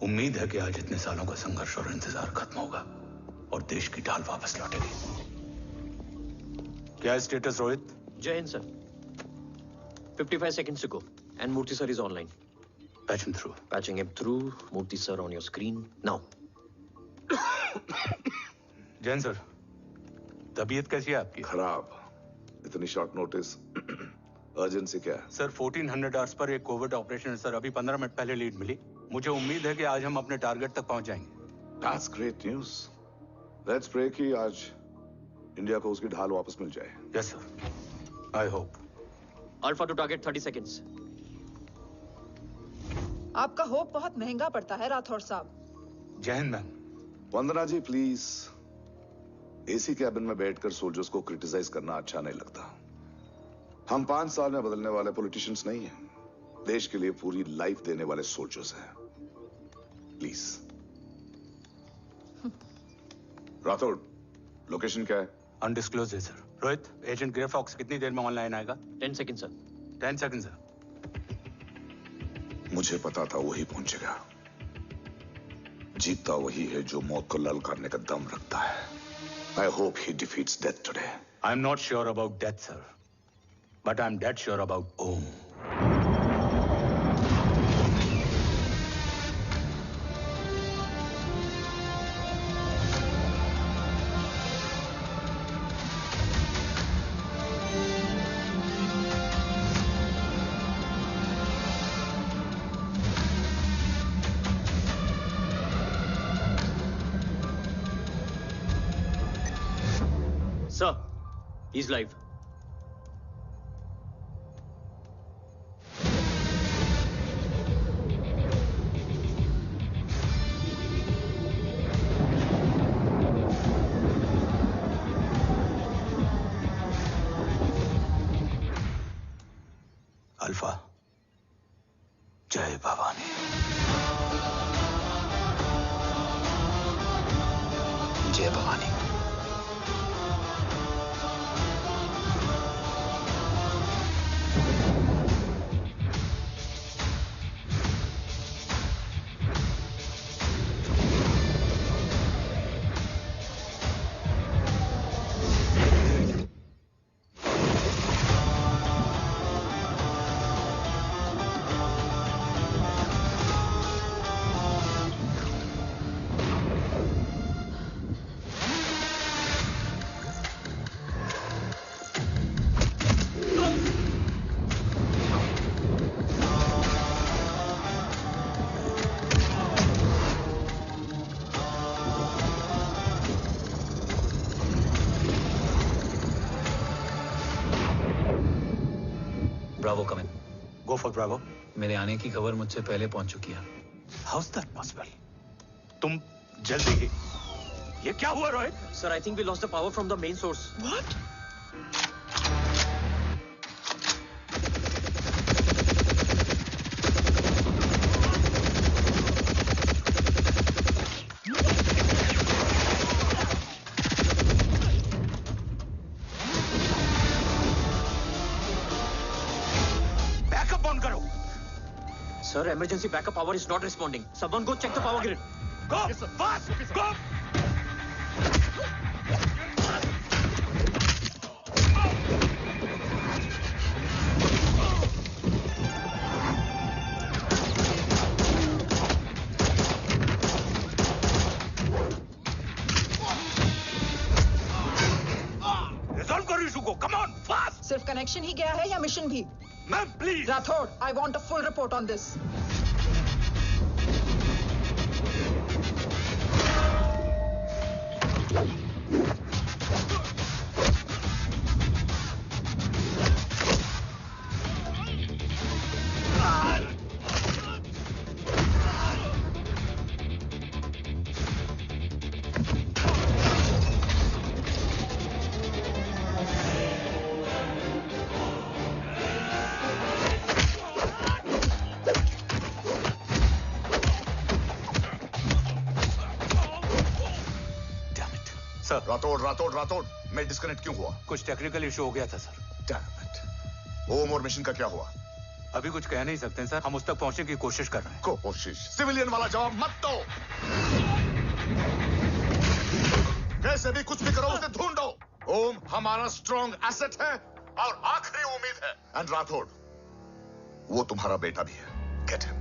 उम्मीद है कि आज इतने सालों का संघर्ष और इंतजार खत्म होगा और देश की ढाल वापस लौटेगी। क्या है स्टेटस रोहित? जय Hind sir. 55 seconds to go and Murthy sir is online. Patch him through. Patching him through. Murthy sir on your screen now. Jain sir, तबीयत कैसी है आपकी? खराब। इतनी शॉर्ट नोटिस। अर्जेंसी क्या है? सर 1400 आवर्स पर एक कोविड ऑपरेशन है सर। अभी 15 मिनट पहले लीड मिली। मुझे उम्मीद है कि आज हम अपने टारगेट तक पहुंच जाएंगे। That's great news. Let's pray कि आज इंडिया को उसकी ढाल वापस मिल जाए। Yes sir. I hope. Alpha to target 30 seconds. आपका होप बहुत महंगा पड़ता है राठौर साहब। जय हिंद ma'am. Vandana ji please. AC cabin में बैठकर सोल्जर्स को क्रिटिसाइज करना अच्छा नहीं लगता। हम 5 साल में बदलने वाले पॉलिटिशियंस नहीं हैं। देश के लिए पूरी लाइफ देने वाले सोल्जर्स हैं। प्लीज। राठौड़, लोकेशन क्या है? अनडिस्क्लोज्ड है sir. Rohit, agent grey fox कितनी देर में ऑनलाइन आएगा? 10 seconds सर। 10 seconds sir. मुझे पता था वही पहुंचेगा। जीतता वही है जो मौत को ललकारने का दम रखता है। I hope he defeats death today. I'm not sure about death, sir. But I'm dead sure about Om. Sir, he's live. Alpha, जय भवानी। जय Bhavani. Bravo come in. Go for Bravo. मेरे आने की खबर मुझसे पहले पहुंच चुकी है। How is that possible? तुम जल्दी ही। ये क्या हुआ Rohit? Sir, I think we lost the power from the main source. What? Sir, emergency backup power is not responding. Someone go check the power grid. Go! Yes, fast! Okay, go! Resolve करो issue को. Come on, fast! सिर्फ connection ही गया है या mission भी? Ma'am, please! Rathore, I want a full report on this. Sir. Rathore, मैं disconnect क्यों हुआ? कुछ टेक्निकल इशू हो गया था सर। Damn it. ओम और मिशन का क्या हुआ? अभी कुछ कह नहीं सकते सर, हम उस तक पहुंचने की कोशिश कर रहे हैं। कोशिश? सिविलियन वाला जवाब मत दो। कैसे भी कुछ भी करो, उसे ढूंढो। ओम हमारा स्ट्रॉन्ग एसेट है और आखिरी उम्मीद है। एंड राठौड़, वो तुम्हारा बेटा भी है। Get him.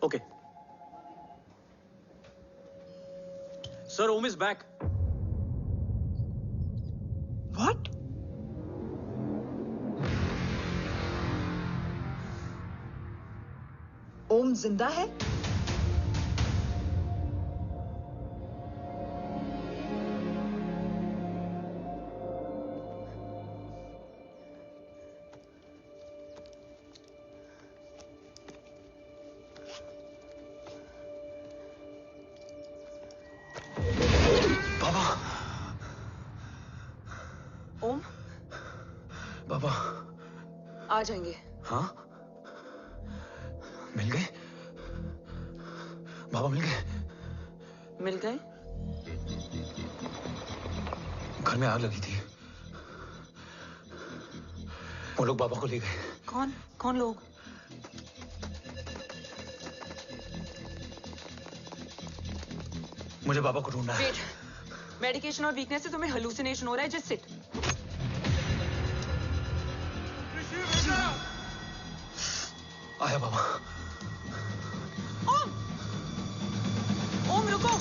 Okay. Sir, Om is back. What? ओम जिंदा है? बाबा आ जाएंगे। हाँ, मिल गए? बाबा मिल गए? मिल गए? घर में आग लगी थी, वो लोग बाबा को ले गए। कौन कौन लोग? मुझे बाबा को ढूंढना है। वेट, मेडिकेशन और वीकनेस से तुम्हें हेलुसिनेशन हो रहा है। Just sit. आया बाबा। ओम, ओम रुको।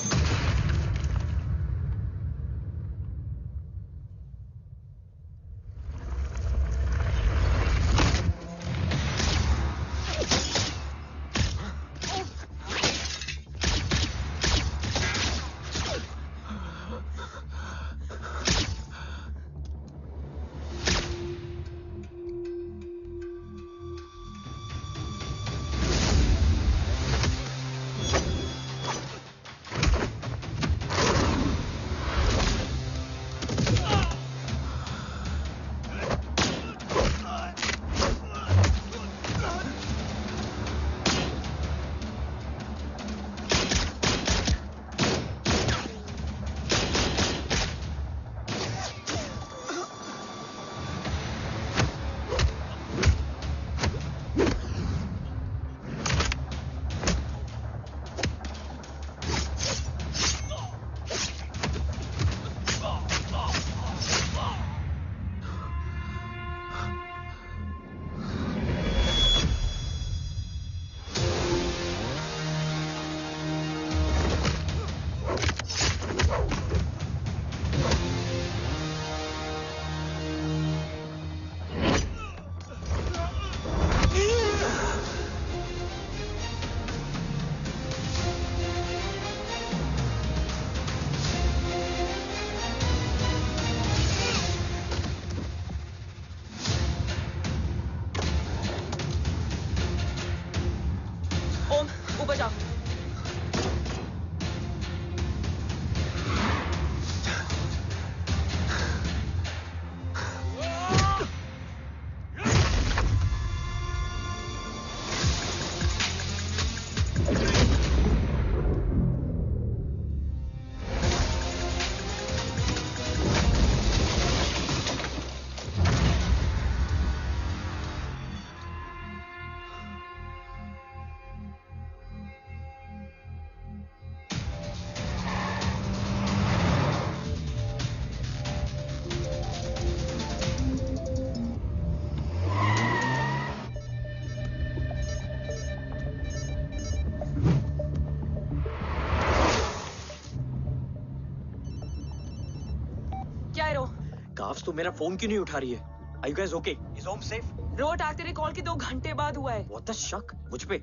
बॉस तो मेरा फोन क्यों नहीं उठा रही है? Are you guys okay? Is Om safe? रो अटैक तेरे कॉल के 2 घंटे बाद हुआ है। What the शक? मुझ पे?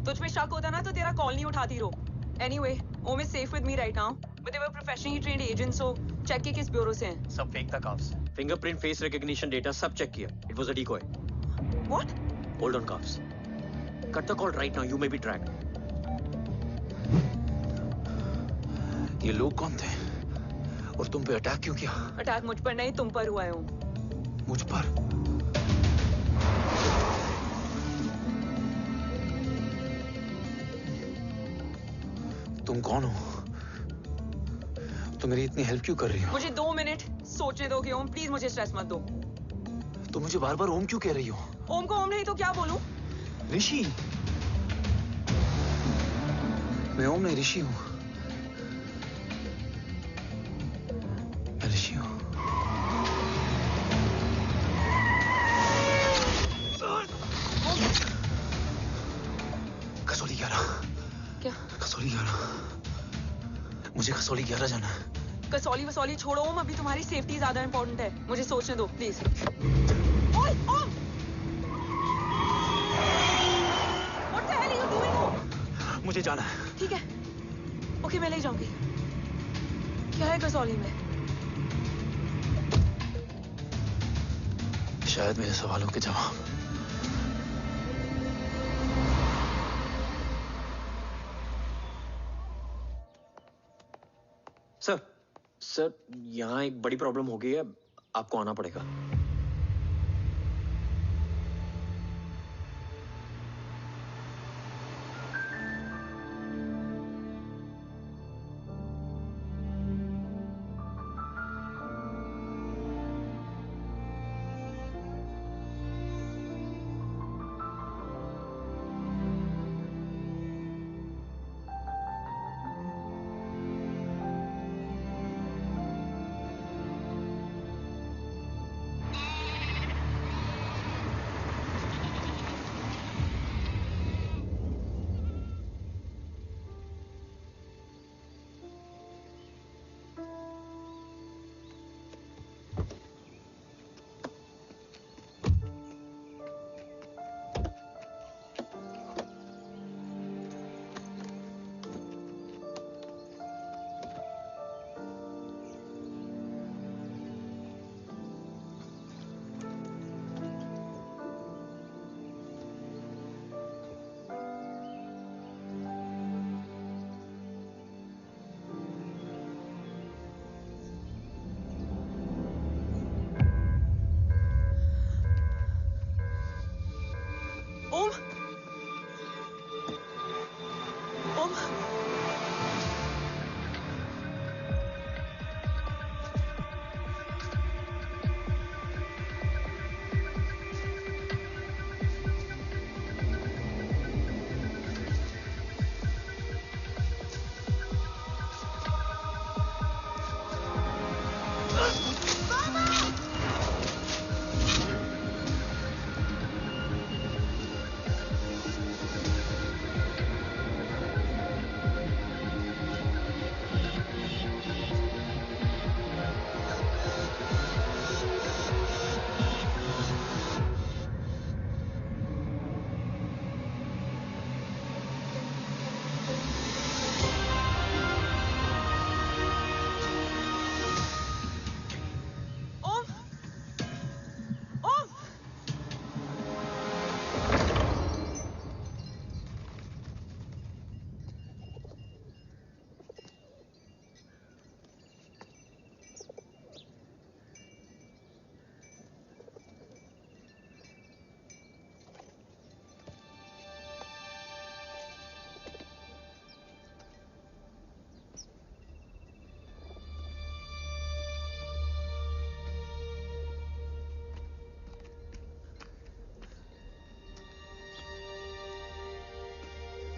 तुझ पे शक होता ना तो तेरा कॉल नहीं उठाती रो। Anyway, Om is safe with me right now. But they were professionally trained agents, so check के किस ब्यूरो से हैं? सब फेक था carbs. Fingerprint, face recognition data सब चेक किया। It was a decoy. What? Hold on carbs. Cut the call right now. You may be tracked. ये लोग कौन थे? और तुम पे अटैक क्यों किया? अटैक मुझ पर नहीं तुम पर हुआ है ओम। मुझ पर? तुम कौन हो? तुम मेरी इतनी हेल्प क्यों कर रही हो? मुझे 2 मिनट सोचने दोगे ओम? प्लीज मुझे स्ट्रेस मत दो। तुम मुझे बार बार ओम क्यों कह रही हो? ओम को ओम नहीं तो क्या बोलूं? ऋषि। मैं ओम नहीं, ऋषि हूं। मैं ऋषि हूं। कसौली 11। क्या? कसौली 11। मुझे कसौली 11 जाना है। कसौली वसौली छोड़ो ओम, अभी तुम्हारी सेफ्टी ज्यादा इंपॉर्टेंट है। मुझे सोचने दो प्लीज। ओए ओम! What the hell are you doing ओम? मुझे जाना है। ठीक है। ओके मैं ले जाऊंगी। क्या है कसौली में? शायद मेरे सवालों के जवाब। सर, यहाँ एक बड़ी प्रॉब्लम हो गई है। आपको आना पड़ेगा। ओम! ओम!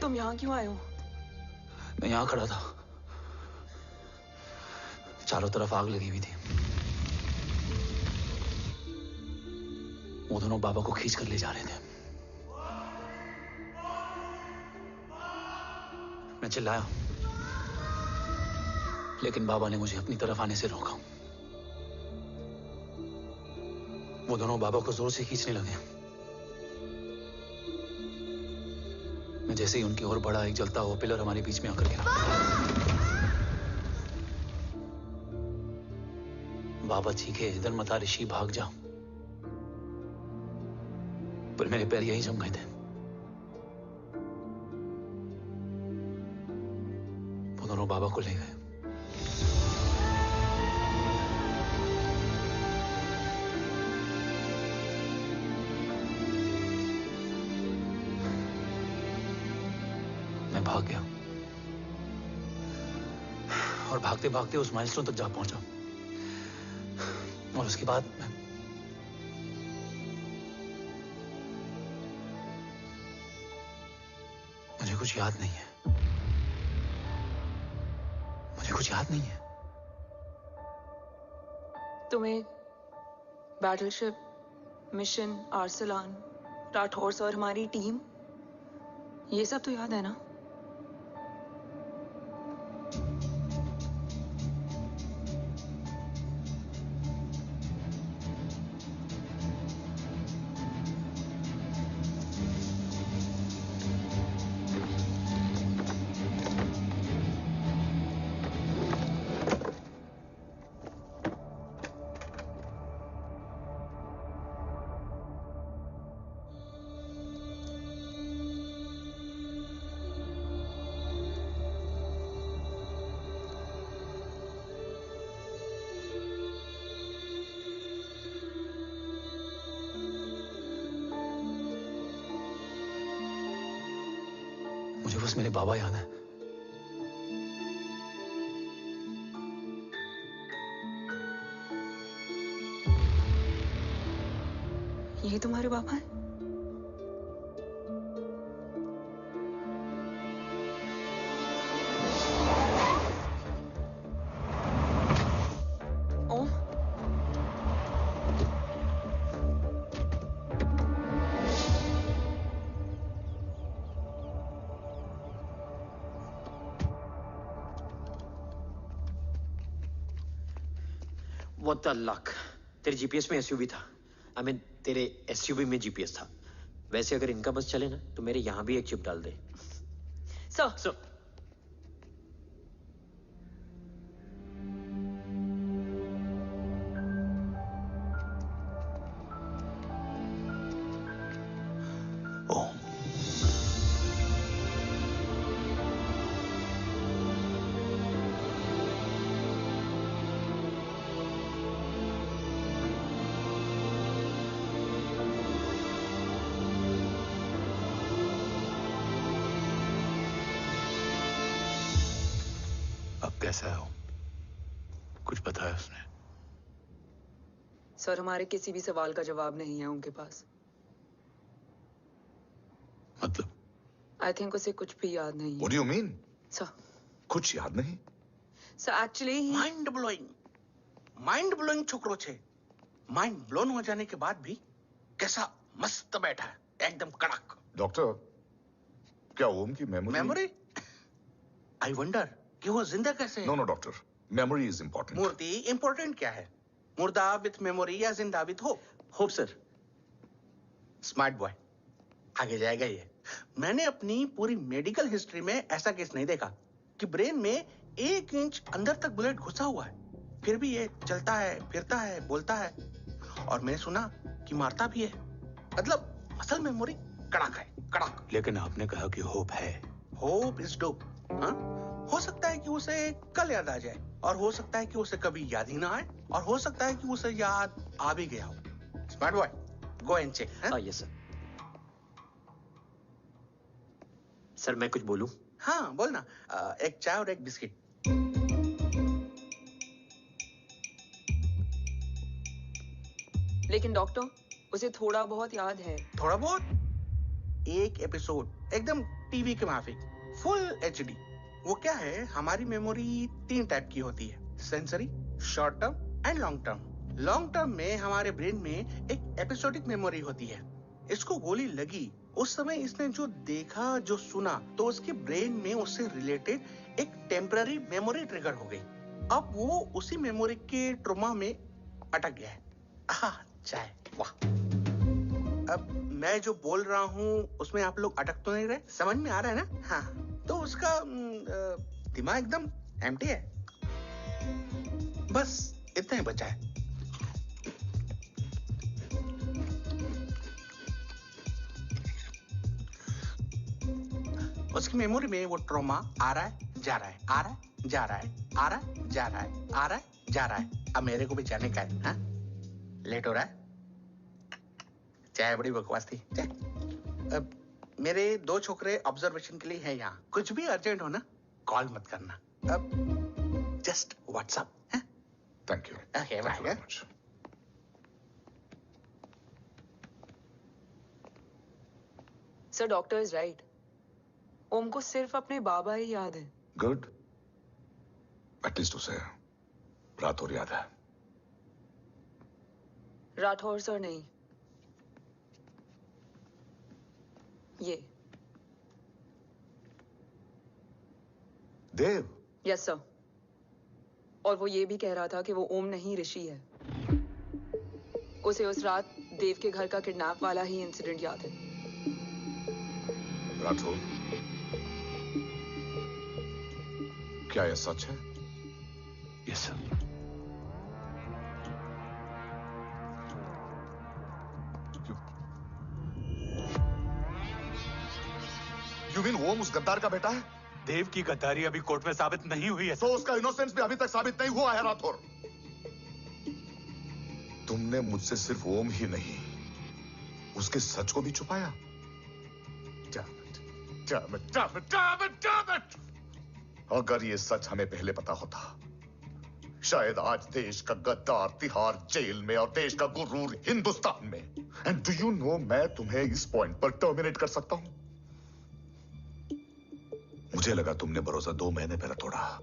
तुम यहाँ क्यों आए हो? मैं यहाँ खड़ा था। चारों तरफ आग लगी हुई थी। वो दोनों बाबा को खींच कर ले जा रहे थे। मैं चिल्लाया, लेकिन बाबा ने मुझे अपनी तरफ आने से रोका। वो दोनों बाबा को जोर से खींचने लगे। मैं जैसे ही उनकी ओर बढ़ा, एक जलता हुआ पिलर हमारे बीच में आकर गिरा। बाबा चीखे, इधर मत आ ऋषि, भाग जा। पर मेरे पैर यहीं जम गए थे। वो दोनों बाबा को ले गए। मैं भाग गया और भागते भागते उस माइलस्टोन तक जा पहुंचा। और उसके बाद मुझे कुछ याद नहीं है। मुझे कुछ याद नहीं है। तुम्हें बैटलशिप, मिशन, आर्सलान, राठौर और हमारी टीम, ये सब तो याद है ना? मुझे बस मेरे बाबा याद है। ये तुम्हारे बाबा हैं? ओम, What the luck? तेरे जीपीएस में एसयूवी था। आई मीन तेरे एसयूवी में जीपीएस था। वैसे अगर इनका बस चले ना तो मेरे यहां भी एक चिप डाल दे। सर। ओम, अब कैसा है ओम? कुछ बताया उसने? सर, हमारे किसी भी सवाल का जवाब नहीं है उनके पास। मतलब? आई थिंक उसे कुछ भी याद नहीं What है। do you mean? सर, कुछ याद नहीं? एक्चुअली माइंड ब्लोइंग छोकरो छे। माइंड ब्लोन हो जाने के बाद भी कैसा मस्त बैठा है, एकदम कड़क। डॉक्टर, क्या ओम की मेमोरी? आई वंडर कि वो जिंदा कैसे है? No doctor, memory is important. मूर्ति इंपॉर्टेंट क्या है? मुर्दा विथ मेमोरी या जिंदा with hope? Hope sir. Smart boy, आगे जाएगा ये। मैंने अपनी पूरी मेडिकल हिस्ट्री में ऐसा केस नहीं देखा कि ब्रेन में 1 इंच अंदर तक बुलेट घुसा हुआ है, फिर भी ये चलता है, फिरता है, बोलता है, और मैंने सुना कि मारता भी है। मतलब असल मेमोरी कड़क है, कड़क। लेकिन आपने कहा कि होप है। Hope is dope. हाँ, हो सकता है कि उसे कल याद आ जाए, और हो सकता है कि उसे कभी याद ही ना आए, और हो सकता है कि उसे याद आ भी गया हो। Smart boy, go and check. Yes sir. Sir मैं कुछ बोलूं? हाँ बोल ना। एक चाय और एक बिस्किट। लेकिन डॉक्टर, उसे थोड़ा बहुत याद है। थोड़ा बहुत? एक एपिसोड एकदम टीवी के माफिक, फुल एचडी। वो क्या है, हमारी मेमोरी 3 टाइप की होती है, sensory, short term and long term. Long term में हमारे ब्रेन में एक एपिसोडिक मेमोरी होती है। इसको गोली लगी, उस समय इसने जो देखा, जो सुना, तो उसके ब्रेन में उससे रिलेटेड एक टेम्पररी मेमोरी ट्रिगर हो गई। अब वो उसी मेमोरी के ट्रॉमा में अटक गया है। चाय, वाह। अब मैं जो बोल रहा हूँ उसमें आप लोग अटक तो नहीं रहे? समझ में आ रहा है ना? हाँ, तो उसका दिमाग एकदम एम्प्टी है। बस इतना ही बचा है। उसकी मेमोरी में वो ट्रॉमा आ रहा है, जा रहा है, आ रहा है, जा रहा है, आ रहा है, जा रहा है, आ रहा है, जा रहा है। अब मेरे को भी जाने का है, हाँ? लेट हो रहा है? चाय बड़ी बकवास थी। चाय। अब मेरे 2 छोकरे ऑब्जर्वेशन के लिए हैं यहाँ। कुछ भी अर्जेंट हो ना, कॉल मत करना। अब जस्ट व्हाट्सएप, हाँ? Thank you. Okay, bye. Sir, doctor is right. Om को सिर्फ अपने बाबा ही याद है। गुड। एटलीस्ट उसे राठौर याद है। राठौर सर नहीं, ये। देव। Yes sir. और वो ये भी कह रहा था कि वो ओम नहीं, ऋषि है। उसे उस रात देव के घर का किडनैप वाला ही इंसिडेंट याद है। राठौर, क्या यह सच है? Yes sir. यू मीन ओम उस गद्दार का बेटा है? देव की गद्दारी अभी कोर्ट में साबित नहीं हुई है। तो उसका इनोसेंस भी अभी तक साबित नहीं हुआ है राठौर। तुमने मुझसे सिर्फ ओम ही नहीं, उसके सच को भी छुपाया। Damn it! अगर ये सच हमें पहले पता होता, शायद आज देश का गद्दार तिहाड़ जेल में और देश का गुरूर हिंदुस्तान में। एंड डू यू नो, मैं तुम्हें इस पॉइंट पर टर्मिनेट कर सकता हूं। मुझे लगा तुमने भरोसा 2 महीने पहले तोड़ा,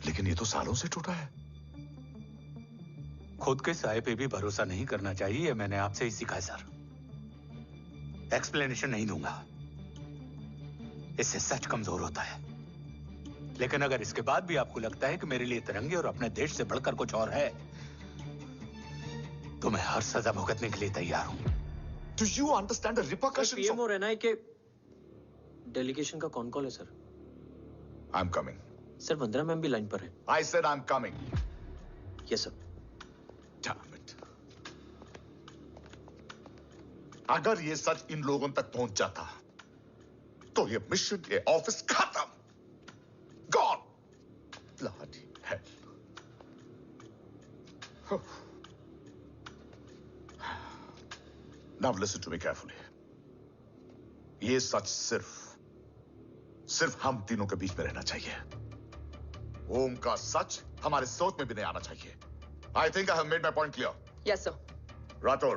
लेकिन ये तो सालों से टूटा है। खुद के साय पे भी भरोसा नहीं करना चाहिए, मैंने आपसे ही सीखा है सर। एक्सप्लेनेशन नहीं दूंगा, इससे सच कमजोर होता है। लेकिन अगर इसके बाद भी आपको लगता है कि मेरे लिए तिरंगे और अपने देश से बढ़कर कुछ और है, तो मैं हर सजा भुगतने के लिए तैयार हूं। Do you understand the repercussions? PM और एनआई के डेलीगेशन का कौन कॉल है sir? I'm coming. Sir, Vandana ma'am भी लाइन पर है। I said I'm coming. Yes sir. Damn it. अगर ये सच इन लोगों तक पहुंच जाता, तो ये मिशन, ये ऑफिस खत्म। Gone. Bloody hell. Now listen to me carefully. ये सच सिर्फ हम तीनों के बीच में रहना चाहिए। ओम का सच हमारे सोच में भी नहीं आना चाहिए। I think I have made my point clear. Yes sir. Rathore,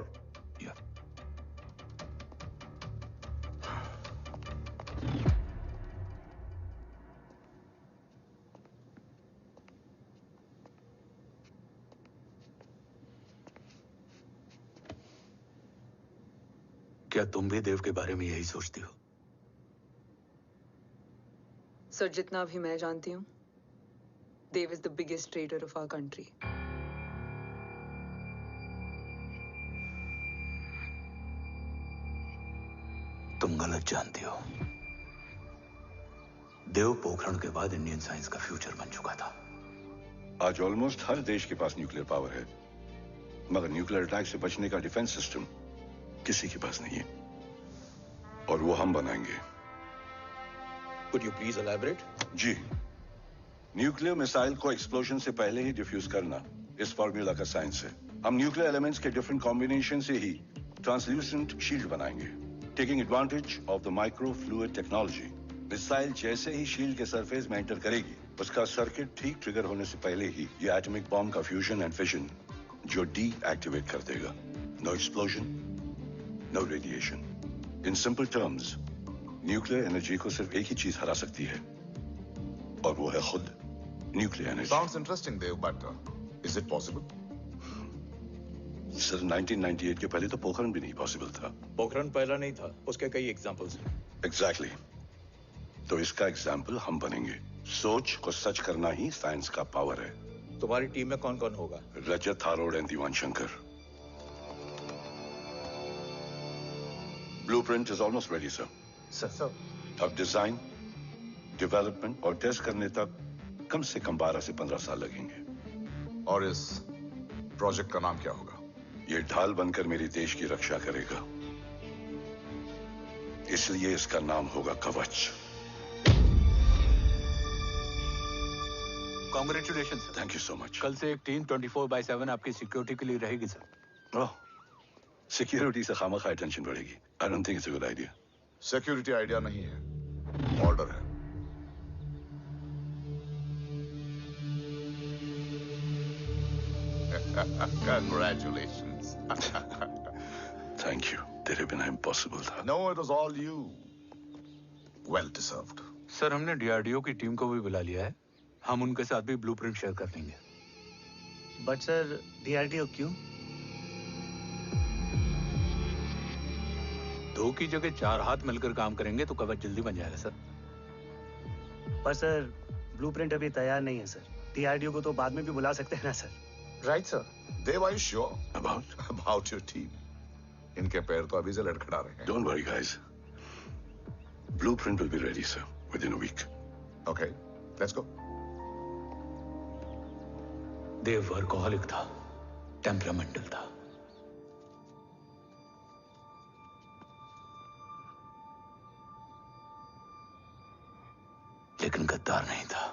क्या तुम भी देव के बारे में यही सोचती हो? सर, जितना भी मैं जानती हूँ, Dev is the biggest trader of our country. तुम गलत जानती हो। देव पोखरण के बाद इंडियन साइंस का फ्यूचर बन चुका था। आज ऑलमोस्ट हर देश के पास न्यूक्लियर पावर है, मगर न्यूक्लियर अटैक से बचने का डिफेंस सिस्टम किसी के पास नहीं है, और वो हम बनाएंगे। Could you please elaborate? जी, न्यूक्लियर मिसाइल को एक्सप्लोजन से पहले ही डिफ्यूज करना इस फॉर्मूला का साइंस है। हम न्यूक्लियर एलिमेंट्स के डिफरेंट कॉम्बिनेशन से ही ट्रांसल्यूसेंट शील्ड बनाएंगे, taking advantage of the micro fluid technology. Missile जैसे ही शील्ड के सरफेस में एंटर करेगी, उसका सर्किट ठीक ट्रिगर होने से पहले ही ये एटॉमिक बॉम्ब का फ्यूजन एंड फिशन जो डीएक्टिवेट कर देगा। No explosion, no radiation. In simple terms, nuclear energy को सिर्फ एक ही चीज हरा सकती है, और वो है खुद nuclear energy. Sounds interesting, Dev, but is it possible? Sir, 1998 के पहले तो पोखरण भी नहीं पॉसिबल था। पोखरण पहला नहीं था, उसके कई एग्जांपल्स हैं। एग्जैक्टली। तो इसका एग्जाम्पल हम बनेंगे। सोच को सच करना ही साइंस का पावर है। तुम्हारी टीम में कौन कौन होगा? Rajat Tharod and Diwan Shankar. Blueprint is almost ready, sir. सर अब डिजाइन, डेवलपमेंट और टेस्ट करने तक कम से कम 12 से 15 साल लगेंगे. और इस प्रोजेक्ट का नाम क्या होगा? ये ढाल बनकर मेरे देश की रक्षा करेगा, इसलिए इसका नाम होगा कवच. Congratulation sir. Thank you so much. कल से एक टीम 24/7 आपकी सिक्योरिटी के लिए रहेगी सर. ओह, सिक्योरिटी से खामखा टेंशन बढ़ेगी. I don't think it's a good idea. Security idea नहीं है, ऑर्डर है. Congratulations. Thank you. तेरे बिना इम्पॉसिबल था. No, it was all you. Well deserved. Sir हमने डीआरडीओ की टीम को भी बुला लिया है. हम उनके साथ भी ब्लूप्रिंट शेयर कर लेंगे. बट सर डीआरडीओ क्यों? 2 की जगह 4 हाथ मिलकर काम करेंगे तो कवच जल्दी बन जाएगा सर. पर सर ब्लूप्रिंट अभी तैयार नहीं है सर. डीआरडीओ को तो बाद में भी बुला सकते हैं ना sir. Right sir. Dev, are you sure about your team? इनके पैर तो अभी से लड़खड़ा रहे हैं. Don't worry, guys. Blueprint will be ready, sir, within a week. Okay, let's go. Dev workaholic था, टेम्परामेंटल था. लेकिन गद्दार नहीं था.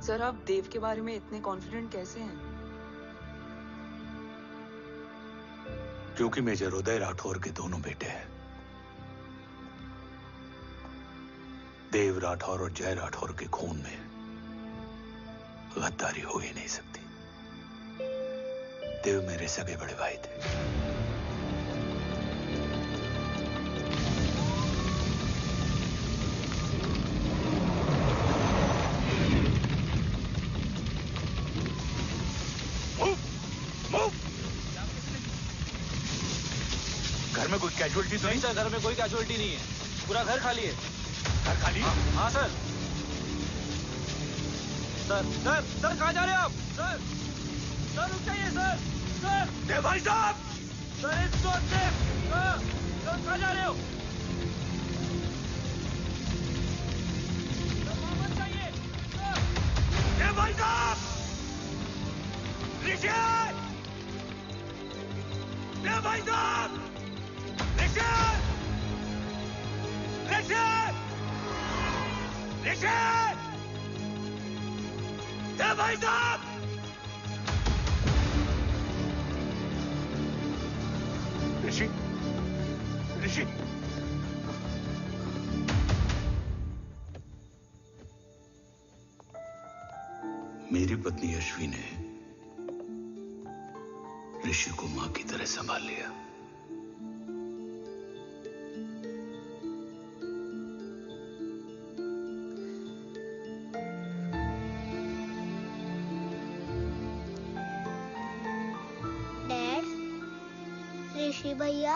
सर आप देव के बारे में इतने कॉन्फिडेंट कैसे हैं? क्योंकि मेजर उदय राठौर के दोनों बेटे हैं. देव राठौर और जय राठौर के खून में गद्दारी हो ही नहीं सकती. देव मेरे सगे बड़े भाई थे. घर में कोई कैजुअलिटी तो नहीं? सर घर में कोई कैजुअलिटी नहीं है. पूरा घर खाली है. घर खाली? हाँ सर. सर कहाँ जा रहे हैं आप? सर रुक जाइए सर. देव भाई साहब! Sir it's not safe. Sir कहाँ जा रहे हो? सर वहाँ मत जाइए. देव भाई साहब! ऋषि! देव भाई साहब! ऋषि! ऋषि! ऋषि! देव भाई साहब! ऋषि! ऋषि! मेरी पत्नी अश्वी ने ऋषि को मां की तरह संभाल लिया. डैड, ऋषि भैया.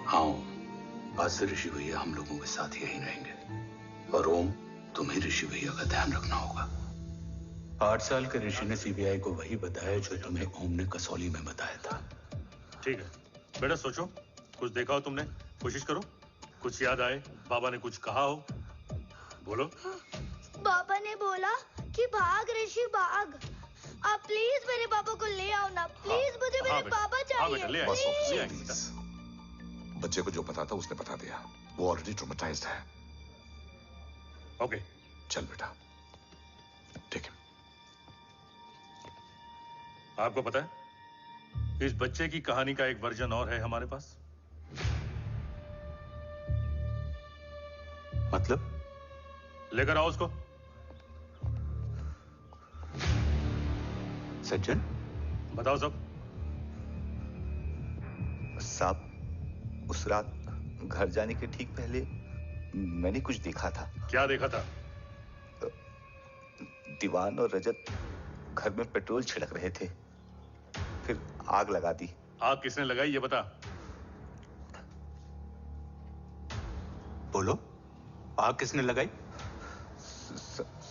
हाँ, आज से ऋषि भैया हम लोगों के साथ यहीं रहेंगे. और ओम, तुम्हें ऋषि भैया का ध्यान रखना होगा. 8 साल के ऋषि ने सीबीआई को वही बताया जो तुम्हें ओम ने कसौली में बताया था. ठीक है बेटा, सोचो. कुछ देखा हो तुमने? कोशिश करो. कुछ याद आए? बाबा ने कुछ कहा हो? बोलो. पापा ने बोला कि भाग ऋषि भाग. आप प्लीज मेरे पापा को ले आओ ना. प्लीज मुझे मेरे पापा चाहिए. प्लीज. बच्चे को जो पता था उसने बता दिया. वो ऑलरेडी ट्रॉमेटाइज्ड है. ओके चल बेटा. ठीक है. आपको पता है इस बच्चे की कहानी का एक वर्जन और है हमारे पास. मतलब? लेकर आओ उसको. सज्जन, बताओ सब. साहब उस रात घर जाने के ठीक पहले मैंने कुछ देखा था. क्या देखा था? दीवान और रजत घर में पेट्रोल छिड़क रहे थे, फिर आग लगा दी. आग किसने लगाई ये बता. बोलो, आग किसने लगाई?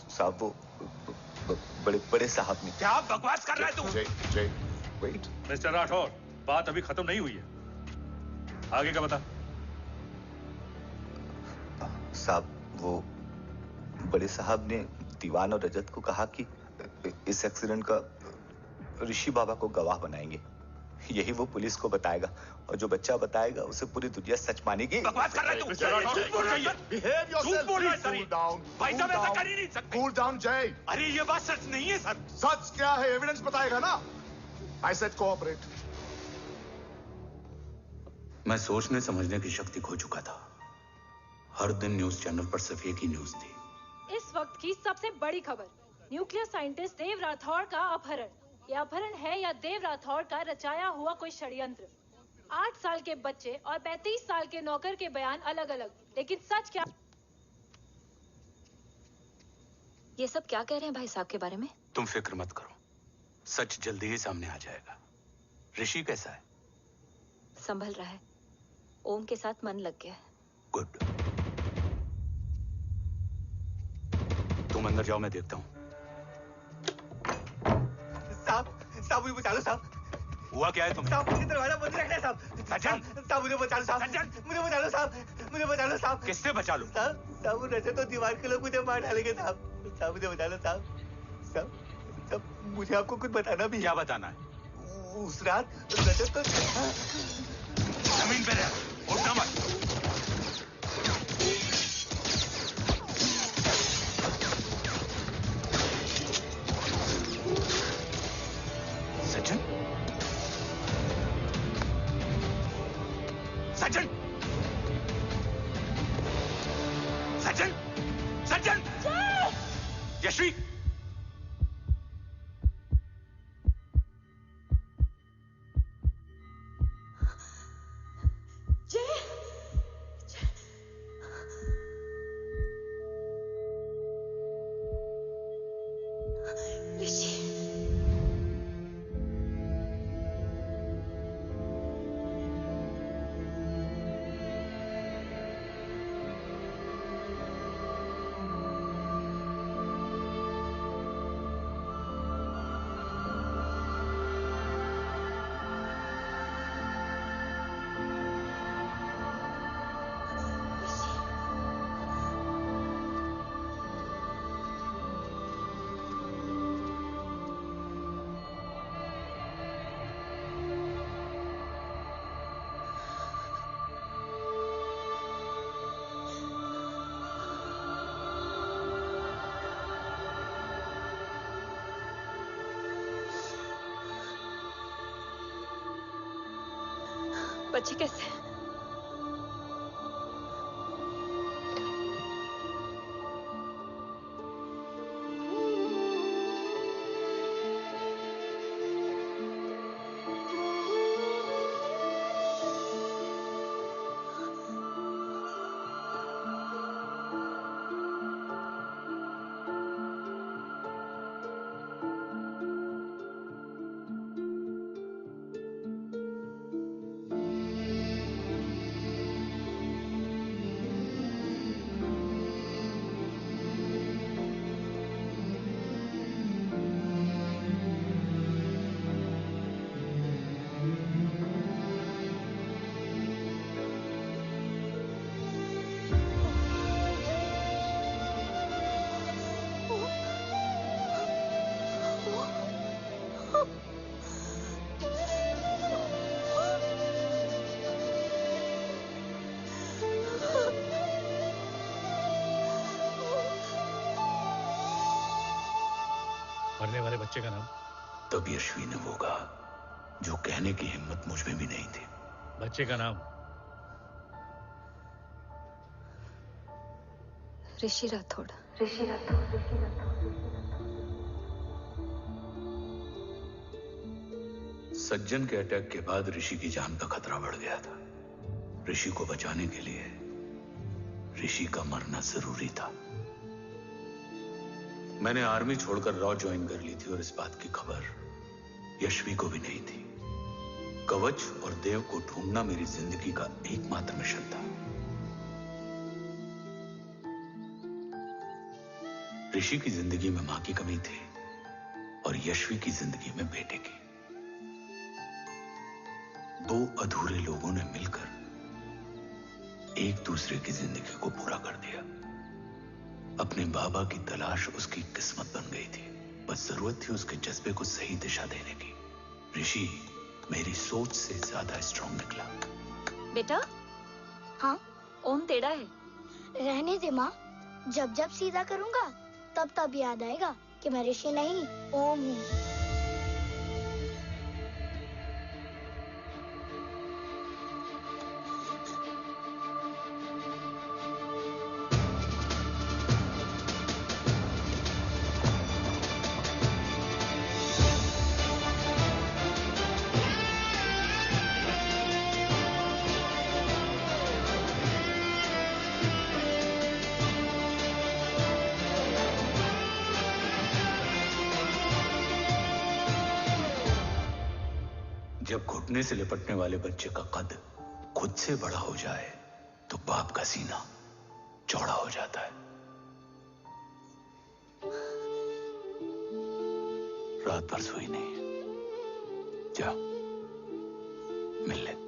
साहब वो बड़े बड़े साहब ने। क्या बकवास कर रहा है तू? जय वेट। मिस्टर राठौर, बात अभी खत्म नहीं हुई है, आगे का बता। साहब, वो बड़े साहब ने दीवान और रजत को कहा कि इस एक्सीडेंट का ऋषि बाबा को गवाह बनाएंगे। यही वो पुलिस को बताएगा और जो बच्चा बताएगा उसे पूरी दुनिया सच मानेगी। बकवास कर रहा है तू? झूठ बोल रही है। Behave yourself, झूठ बोल रहा है please, सर। cool down, भाई cool साहब ऐसा down. कर ही नहीं सकते। Cool down, जय। अरे ये बात सच नहीं है सर। सच क्या है? एविडेंस बताएगा ना। I said cooperate. मैं सोचने समझने की शक्ति खो चुका था। हर दिन न्यूज चैनल पर सिर्फ एक ही न्यूज थी। इस वक्त की सबसे बड़ी खबर, न्यूक्लियर साइंटिस्ट देव राठौड़ का अपहरण। यह अपहरण है या देव राठौड़ का रचाया हुआ कोई षड्यंत्र। 8 साल के बच्चे और 35 साल के नौकर के बयान अलग अलग, लेकिन सच क्या? ये सब क्या कह रहे हैं भाई साहब के बारे में? तुम फिक्र मत करो, सच जल्दी ही सामने आ जाएगा। ऋषि कैसा है? संभल रहा है। ओम के साथ मन लग गया है। गुड। तुम अंदर जाओ, मैं देखता हूँ। साहब मुझे बचा लो साहब। हुआ क्या है तुम्हें? साहब मुझे दरवाजा बंद रखना है साहब। सज्जन, साहब मुझे बचा लो साहब। सज्जन, मुझे बचा लो साहब। मुझे बचा लो साहब। किससे बचा लो? साहब वो रजत और दीवार के लोग मुझे मार डालेंगे साहब। साहब मुझे बचा लो साहब। साहब मुझे आपको कुछ बताना भी। क्या बताना है? उस रात रजत तो जमीन पे रह, उठना मत। सज्जन, सज्जन, सज्जन, सज्जन, यश्वी, बच्चे कैसे हैं? मरने वाले बच्चे का नाम? तब यश्वी ने वो कहा जो कहने की हिम्मत मुझ में भी नहीं थी। बच्चे का नाम? ऋषि राठौड़। सज्जन के अटैक के बाद ऋषि की जान का खतरा बढ़ गया था। ऋषि को बचाने के लिए ऋषि का मरना जरूरी था। मैंने आर्मी छोड़कर रॉ ज्वाइन कर ली थी और इस बात की खबर यश्वी को भी नहीं थी। कवच और देव को ढूंढना मेरी जिंदगी का एकमात्र मिशन था। ऋषि की जिंदगी में मां की कमी थी, और यशवी की जिंदगी में बेटे की। दो अधूरे लोगों ने मिलकर एक दूसरे की जिंदगी को पूरा कर दिया। अपने बाबा की तलाश उसकी किस्मत बन गई थी, बस जरूरत थी उसके जज्बे को सही दिशा देने की। ऋषि मेरी सोच से ज्यादा स्ट्रांग निकला। बेटा, हाँ ओम टेढ़ा है। रहने दे माँ, जब जब सीधा करूँगा तब तब याद आएगा कि मैं ऋषि नहीं ओम हूँ। जब घुटने से लिपटने वाले बच्चे का कद खुद से बड़ा हो जाए तो बाप का सीना चौड़ा हो जाता है। रात भर सोई नहीं, जा मिल ले।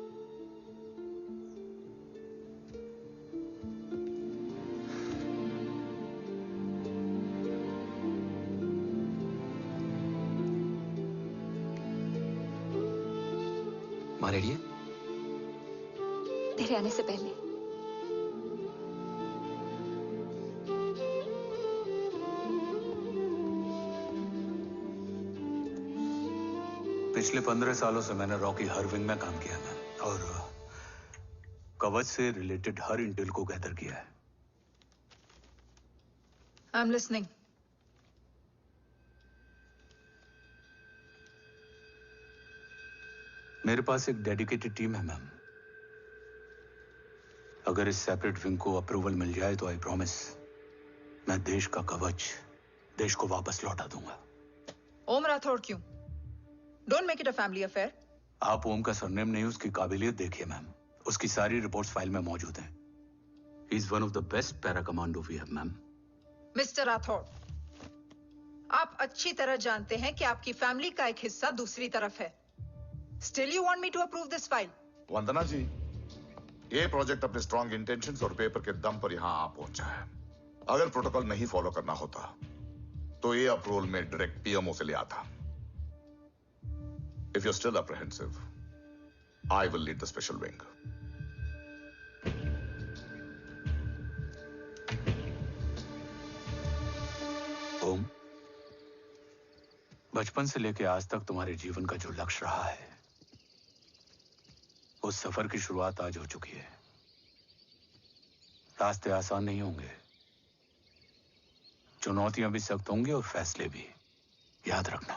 माँ रेडी है? तेरे आने से पहले। पिछले 15 सालों से मैंने रॉकी हर विंग में काम किया है और कवच से रिलेटेड हर इंटेल को गैदर किया है। I am listening. मेरे पास एक डेडिकेटेड टीम है मैम। अगर इस सेपरेट विंग को अप्रूवल मिल जाए तो आई प्रॉमिस मैं देश का कवच देश को वापस लौटा दूंगा। ओम राठौड़ क्यों? Don't make it a family affair. आप ओम का सरनेम नहीं, उसकी काबिलियत देखिए मैम। उसकी सारी रिपोर्ट्स फाइल में मौजूद हैं। He is one of the best para commando we have ma'am. Mister Rathod, आप अच्छी तरह जानते हैं कि आपकी फैमिली का एक हिस्सा दूसरी तरफ है। Still you want me to approve this file? वंदना जी, ये प्रोजेक्ट अपने स्ट्रॉन्ग इंटेंशंस और पेपर के दम पर यहां आ पहुंचा है। अगर प्रोटोकॉल नहीं फॉलो करना होता तो ये अप्रूवल में डायरेक्ट पीएमओ से ले आता। If you're still apprehensive, I will lead the special wing. ओम, बचपन से लेकर आज तक तुम्हारे जीवन का जो लक्ष्य रहा है उस सफर की शुरुआत आज हो चुकी है। रास्ते आसान नहीं होंगे, चुनौतियां भी सख्त होंगी और फैसले भी। याद रखना,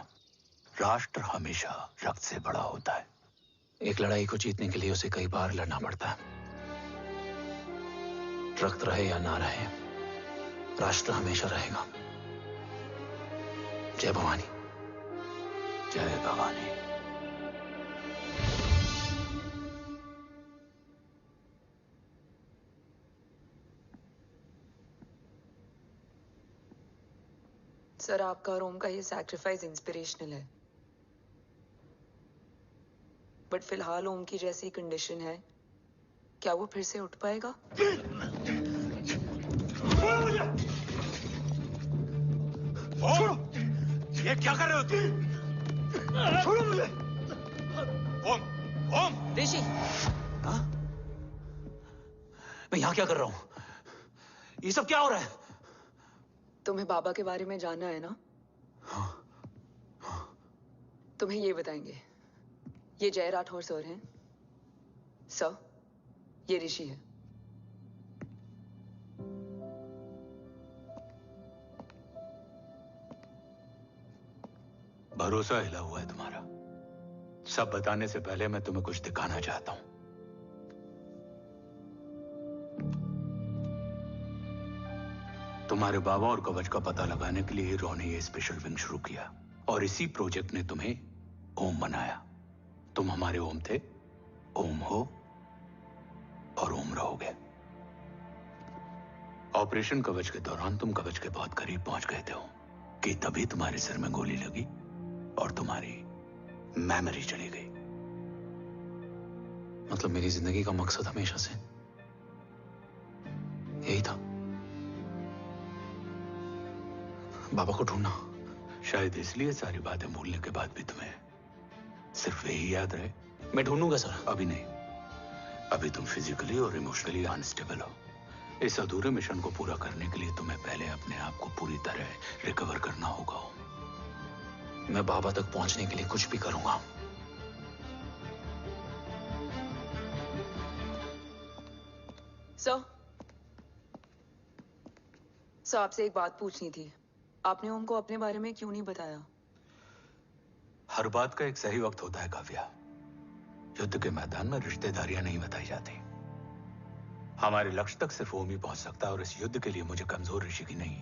राष्ट्र हमेशा रक्त से बड़ा होता है। एक लड़ाई को जीतने के लिए उसे कई बार लड़ना पड़ता है। रक्त रहे या ना रहे, राष्ट्र हमेशा रहेगा। जय भवानी। जय भवानी। सर, आपका और ओम का ये सैक्रिफाइस इंस्पिरेशनल है, बट फिलहाल ओम की जैसी कंडीशन है, क्या वो फिर से उठ पाएगा? छोड़ो! ये क्या कर रहे हो तुम? छोड़ो मुझे! ओम! ओम! ऋषि! हाँ? मैं यहाँ क्या कर रहा हूँ? ये सब क्या हो रहा है? तुम्हें बाबा के बारे में जानना है ना? तुम्हें ये बताएंगे। ये जय राठौर सर हैं। सर, ये ऋषि है। भरोसा हिला हुआ है तुम्हारा। सब बताने से पहले मैं तुम्हें कुछ दिखाना चाहता हूं। तुम्हारे बाबा और कवच का पता लगाने के लिए हीरो ने ये स्पेशल विंग शुरू किया और इसी प्रोजेक्ट ने तुम्हें ओम बनाया। तुम हमारे ओम थे, ओम हो और ओम रहोगे। ऑपरेशन कवच के दौरान तुम कवच के बहुत करीब पहुंच गए थे कि तभी तुम्हारे सिर में गोली लगी और तुम्हारी मेमोरी चली गई। मतलब मेरी जिंदगी का मकसद हमेशा से यही था, बाबा को ढूंढना। शायद इसलिए सारी बातें भूलने के बाद भी तुम्हें सिर्फ यही याद रहे। मैं ढूंढूंगा सर। अभी नहीं, अभी तुम फिजिकली और इमोशनली अनस्टेबल हो। इस अधूरे मिशन को पूरा करने के लिए तुम्हें पहले अपने आप को पूरी तरह रिकवर करना होगा। मैं बाबा तक पहुंचने के लिए कुछ भी करूंगा। सर, आपसे एक बात पूछनी थी। आपने ओम को अपने बारे में क्यों नहीं बताया? हर बात का एक सही वक्त होता है काव्या। युद्ध के मैदान में रिश्तेदारियां नहीं बताई जाती। हमारे लक्ष्य तक सिर्फ ओम ही पहुंच सकता है, और इस युद्ध के लिए मुझे कमजोर ऋषि की नहीं,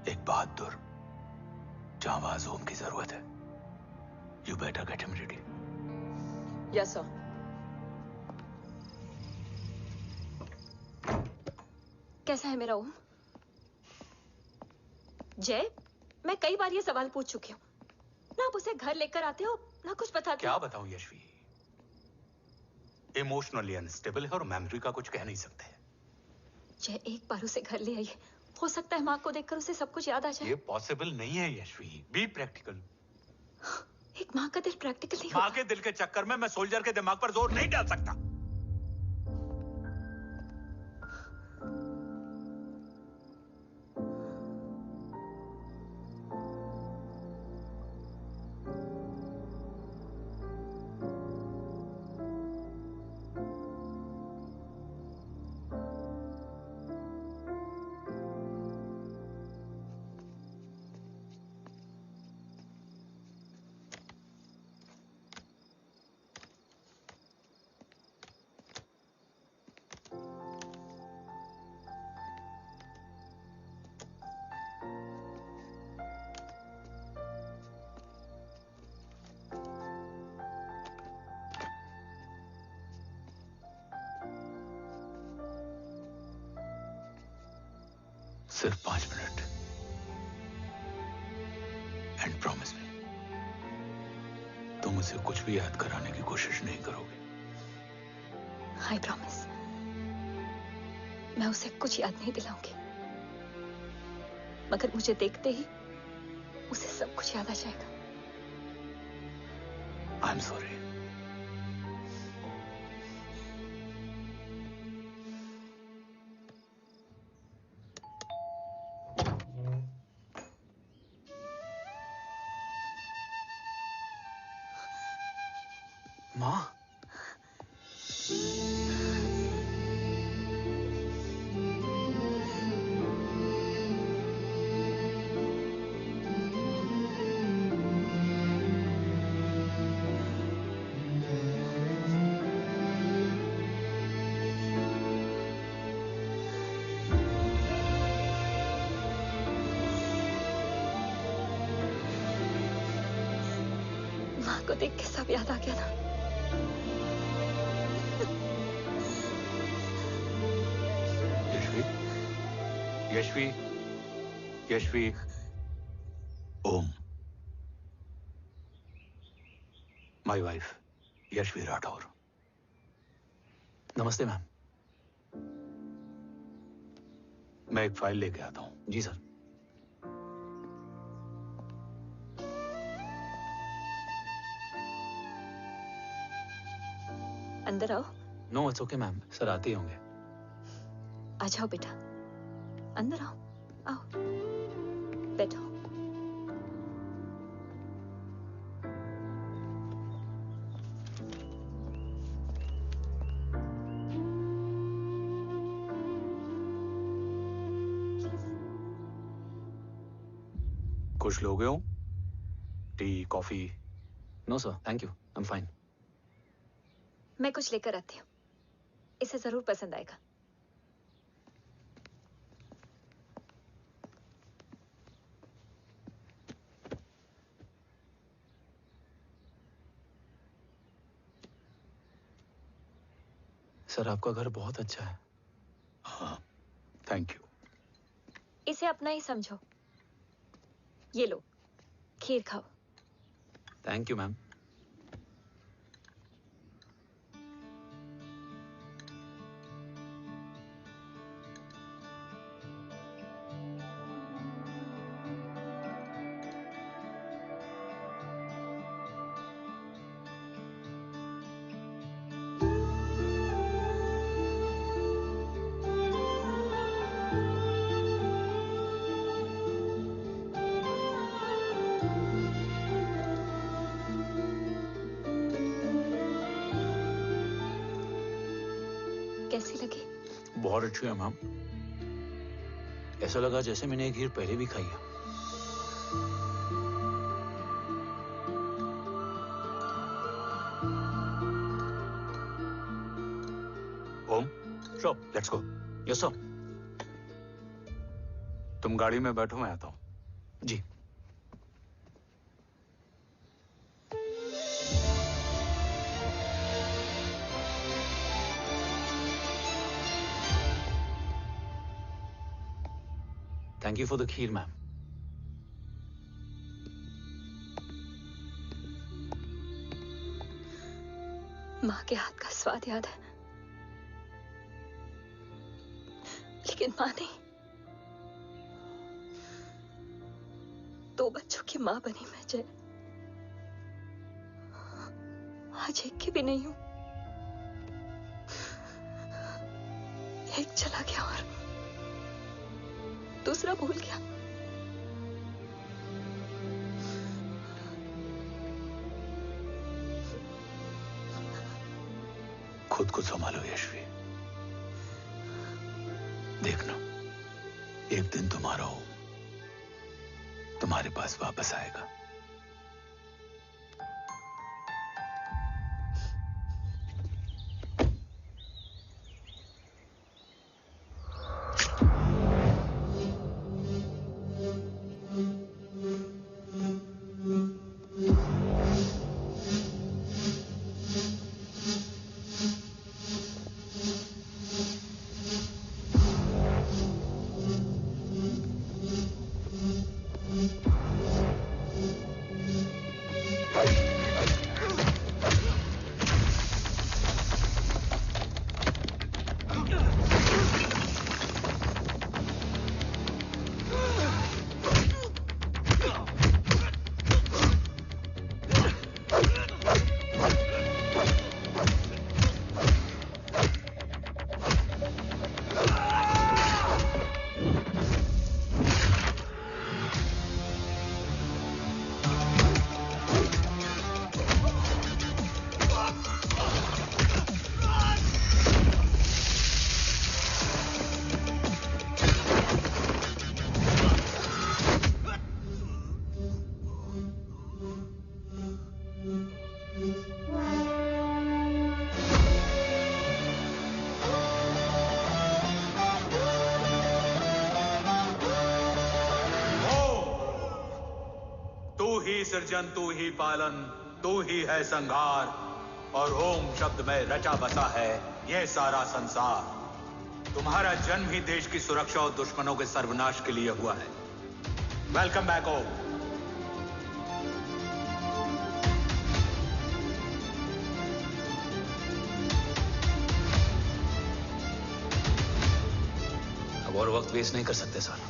एक बहादुर जांबाज ओम की जरूरत है। You better get him ready. Yes sir. कैसा है मेरा ओम? जय, मैं कई बार ये सवाल पूछ चुकी हूँ। ना आप उसे घर लेकर आते हो, ना कुछ बताते क्या हो। बताऊं यशवी, इमोशनली अनस्टेबल है और मेमोरी का कुछ कह नहीं सकते। जय, एक बार उसे घर ले आइए। हो सकता है माँ को देखकर उसे सब कुछ याद आ जाए। ये पॉसिबल नहीं है यशवी। Be practical. एक माँ का दिल प्रैक्टिकल नहीं माँ के दिल के चक्कर में मैं सोल्जर के दिमाग पर जोर नहीं डाल सकता। सिर्फ 5 मिनट। एंड प्रॉमिस मी, तुम उसे कुछ भी याद कराने की कोशिश नहीं करोगे। आई प्रॉमिस, मैं उसे कुछ याद नहीं दिलाऊंगी, मगर मुझे देखते ही उसे सब कुछ याद आ जाएगा। I am sorry. माँ, माँ को देख के सब याद आ गया ना। Yashvi, Yashvi, Om, my wife Yashvi Rathore. नमस्ते मैम। मैं एक फाइल लेके आता हूं। जी सर। अंदर आओ। No it's okay ma'am, sir आते ही होंगे। आ जाओ बेटा, अंदर आओ। आओ, बैठो। कुछ लोगे हो? Tea, coffee? No sir, thank you, I am fine. मैं कुछ लेकर आती हूँ, इसे जरूर पसंद आएगा। सर आपका घर बहुत अच्छा है। हाँ, थैंक यू। इसे अपना ही समझो। ये लो, खीर खाओ। Thank you ma'am. कैसी लगी? बहुत अच्छी है मैम। ऐसा लगा जैसे मैंने एक खीर पहले भी खाई है। Om, sure, let's go. Yes sir. तुम गाड़ी में बैठो, मैं आता हूं। जी। Thank you for the kheer ma'am. माँ के हाथ का स्वाद याद है, लेकिन माँ नहीं। 2 बच्चों की माँ बनी मैं जय। आज एक की भी नहीं हूं। एक चला गया और दूसरा भूल गया। खुद को संभालो यशवी। देखना, एक दिन तुम्हारा हो तुम्हारे पास वापस आएगा। सृजन तू ही पालन, तू ही है संहार, और ओम शब्द में रचा बसा है यह सारा संसार। तुम्हारा जन्म ही देश की सुरक्षा और दुश्मनों के सर्वनाश के लिए हुआ है। वेलकम बैक ओम। अब और वक्त वेस्ट नहीं कर सकते सर।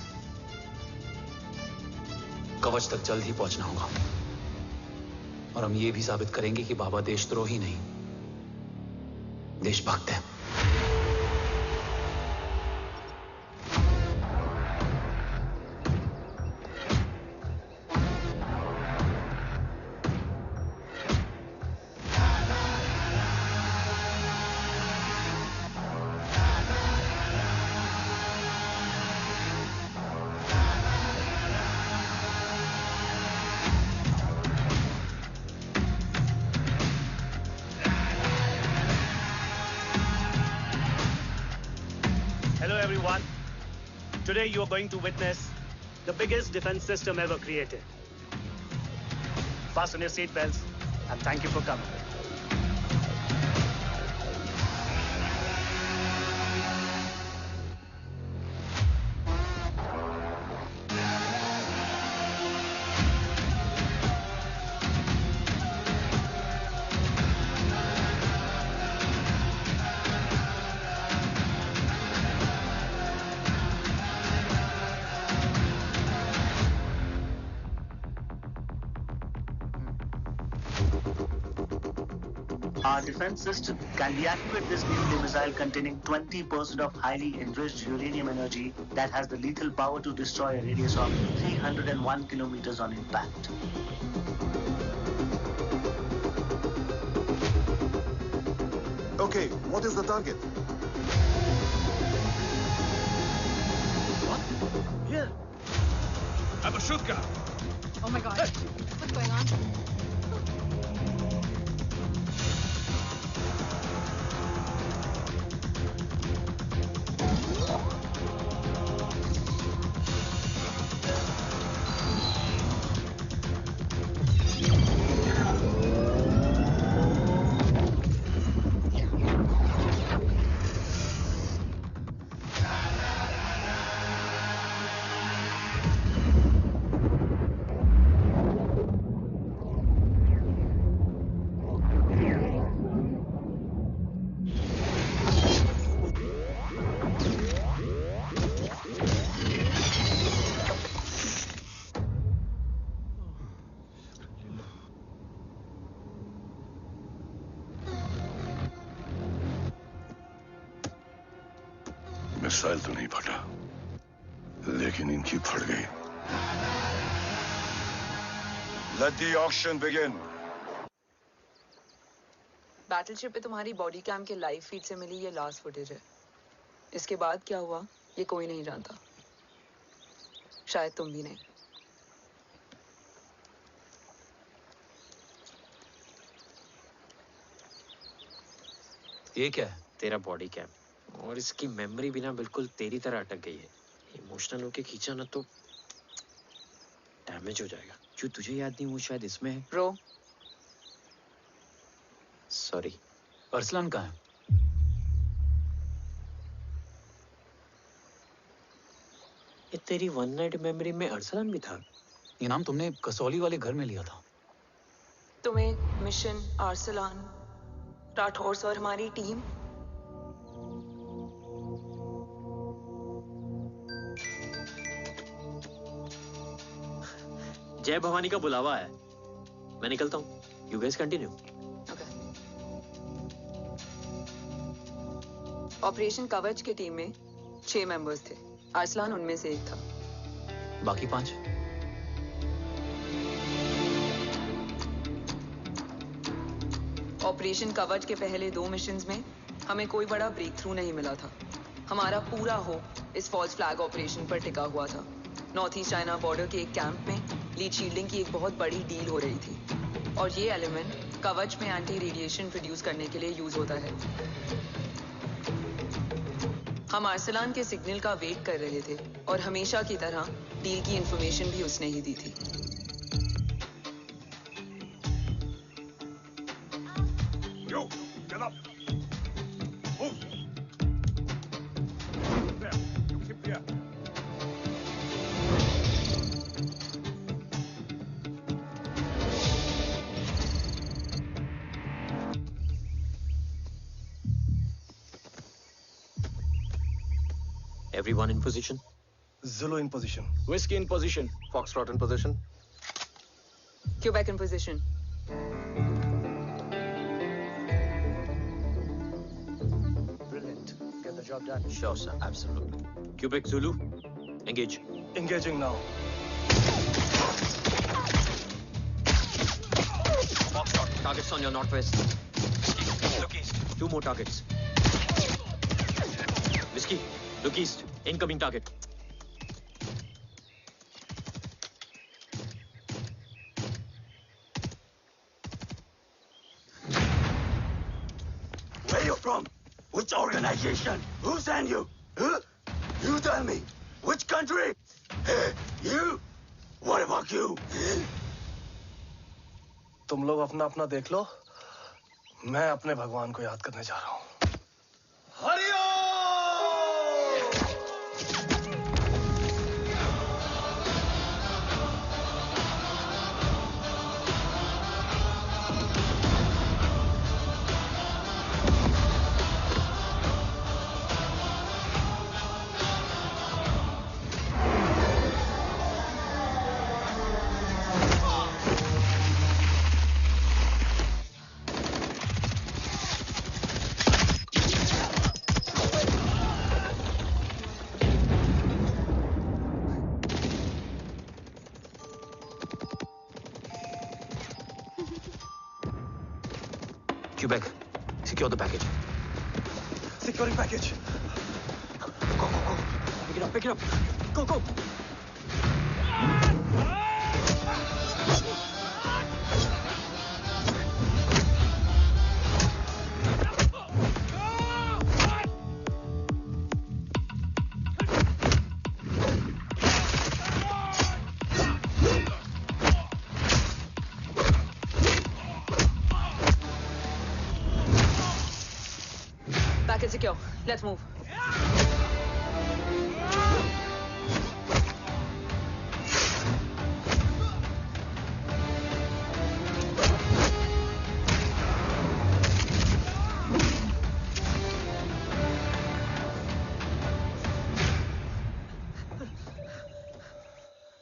कवच तक जल्द ही पहुंचना होगा और हम ये भी साबित करेंगे कि बाबा देशद्रोही नहीं, देशभक्त है। Today you are going to witness the biggest defense system ever created. Fasten your seatbelts and thank you for coming. Our defense system can deactivate this nuclear missile containing 20% of highly enriched uranium energy that has the lethal power to destroy a radius of 301 kilometers on impact. Okay, what is the target? What? Here. I'm a shooter. Oh my god. What's going on? Missile तो नहीं फटा, लेकिन इनकी फट गई। Let the auction begin. Battleship पे तुम्हारी body cam के लाइव फीड से मिली ये लास्ट फुटेज है। इसके बाद क्या हुआ ये कोई नहीं जानता, शायद तुम भी नहीं। ये क्या है? तेरा बॉडी कैम, और इसकी मेमोरी भी ना बिल्कुल तेरी तरह अटक गई है। इमोशनल होके खींचा ना तो डैमेज हो जाएगा। जो तुझे याद नहीं वो शायद इसमें है। रो सॉरी। अरसलान कहाँ है? ये तेरी वन नाइट मेमोरी में अरसलान भी था? ये नाम तुमने कसौली वाले घर में लिया था। तुम्हें मिशन, अरसलान, राठौर और हमारी टीम। जय भवानी का बुलावा है, मैं निकलता हूँ। You guys continue. ऑपरेशन कवच की टीम में 6 मेंबर्स थे, अरसलान उनमें से एक था। बाकी 5? ऑपरेशन कवच के पहले 2 मिशंस में हमें कोई बड़ा ब्रेक थ्रू नहीं मिला था। हमारा पूरा होप इस फॉल्स फ्लैग ऑपरेशन पर टिका हुआ था। नॉर्थ ईस्ट चाइना बॉर्डर के एक कैंप में लीड शील्डिंग की एक बहुत बड़ी डील हो रही थी, और ये एलिमेंट कवच में एंटी रेडिएशन प्रोड्यूस करने के लिए यूज होता है। हम अरसलान के सिग्नल का वेट कर रहे थे, और हमेशा की तरह डील की इंफॉर्मेशन भी उसने ही दी थी। Yo, get up. Move. There. You keep there. Everyone in position? Zulu in position. Whiskey in position. Foxtrot in position. Quebec in position. Brilliant. Get the job done. Sure, sir. Absolutely. Quebec Zulu, engage. Engaging now. Foxtrot, targets on your northwest. Look east. 2 more targets. Whiskey, look east. Incoming target. Where you from? Which organization? Who sent you? Huh? You tell me. Which country? Hey, you? What about you? तुम लोग अपना अपना देख लो, मैं अपने भगवान को याद करने जा रहा हूँ। Hariom! Quebec, secure the package. Securing package. Go, go, go. Pick it up, pick it up. Go, go. Package secure. Let's move.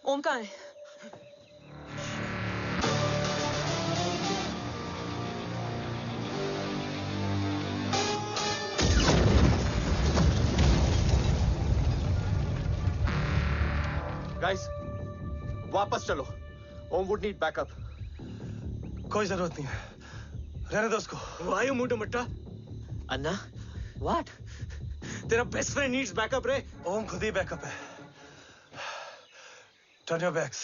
ओम कहाँ है? गाइस, वापस चलो। ओम वुड नीड बैकअप। कोई जरूरत नहीं है, रहने दो उसको। Why you moved Matta? Anna, what? तेरा बेस्ट फ्रेंड नीड्स बैकअप रे। ओम खुद ही बैकअप है। Turn your backs.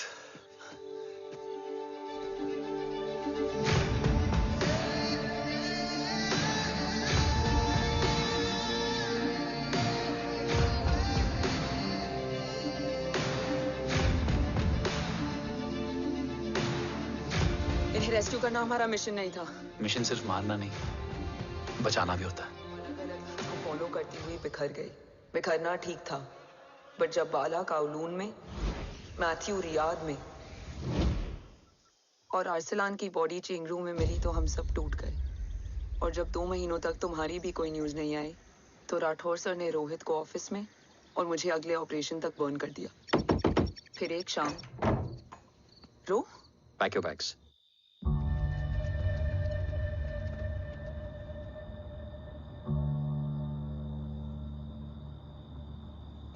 इन्हें रेस्क्यू करना हमारा मिशन नहीं था। मिशन सिर्फ मारना नहीं, बचाना भी होता है। को फॉलो करती हुई बिखर गई। बिखरना ठीक था, बट जब बाला काउलून में, मैथ्यू रियाद में और आर्सलान की बॉडी चेंज रूम में मिली तो हम सब टूट गए। और जब 2 महीनों तक तुम्हारी भी कोई न्यूज नहीं आई तो राठौर सर ने रोहित को ऑफिस में और मुझे अगले ऑपरेशन तक बर्न कर दिया। फिर एक शाम रो पैक योर बैग्स।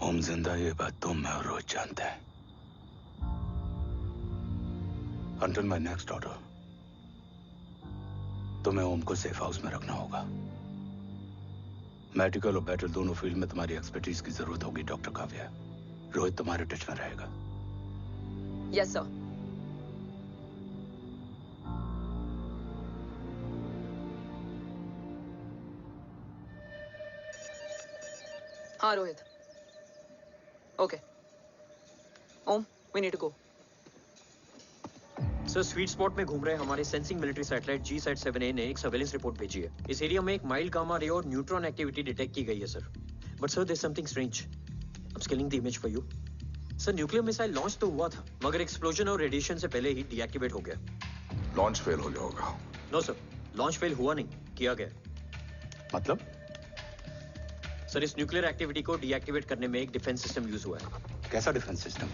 ओम जिंदा, ये बात तुम मैं और रोज जानते हैं। Until my next order, तुम्हें ओम को सेफ हाउस में रखना होगा। मेडिकल और बैटल दोनों फील्ड में तुम्हारी एक्सपर्टीज की जरूरत होगी डॉक्टर काव्या। रोहित तुम्हारे टच में रहेगा। Yes sir. हाँ Rohit. Okay Om, we need to go. Sir, sweet spot में घूम रहे हमारे सेंसिंग मिलिट्री सैटेलाइट G-SAT-7A ने एक सर्वेलेंस रिपोर्ट भेजी है। इस एरिया में एक माइल्ड गामा रे और न्यूट्रॉन एक्टिविटी डिटेक्ट की गई है sir. But sir, there is something strange. I am scanning the image for you. Sir, nuclear missile launch तो हुआ था, मगर एक्सप्लोजन और रेडिएशन से पहले ही डीएक्टिवेट हो गया। लॉन्च फेल हो गया होगा। नो सर, लॉन्च फेल हुआ नहीं, किया गया। मतलब? सर, इस न्यूक्लियर एक्टिविटी को डीएक्टिवेट करने में एक डिफेंस सिस्टम यूज हुआ है। कैसा डिफेंस सिस्टम?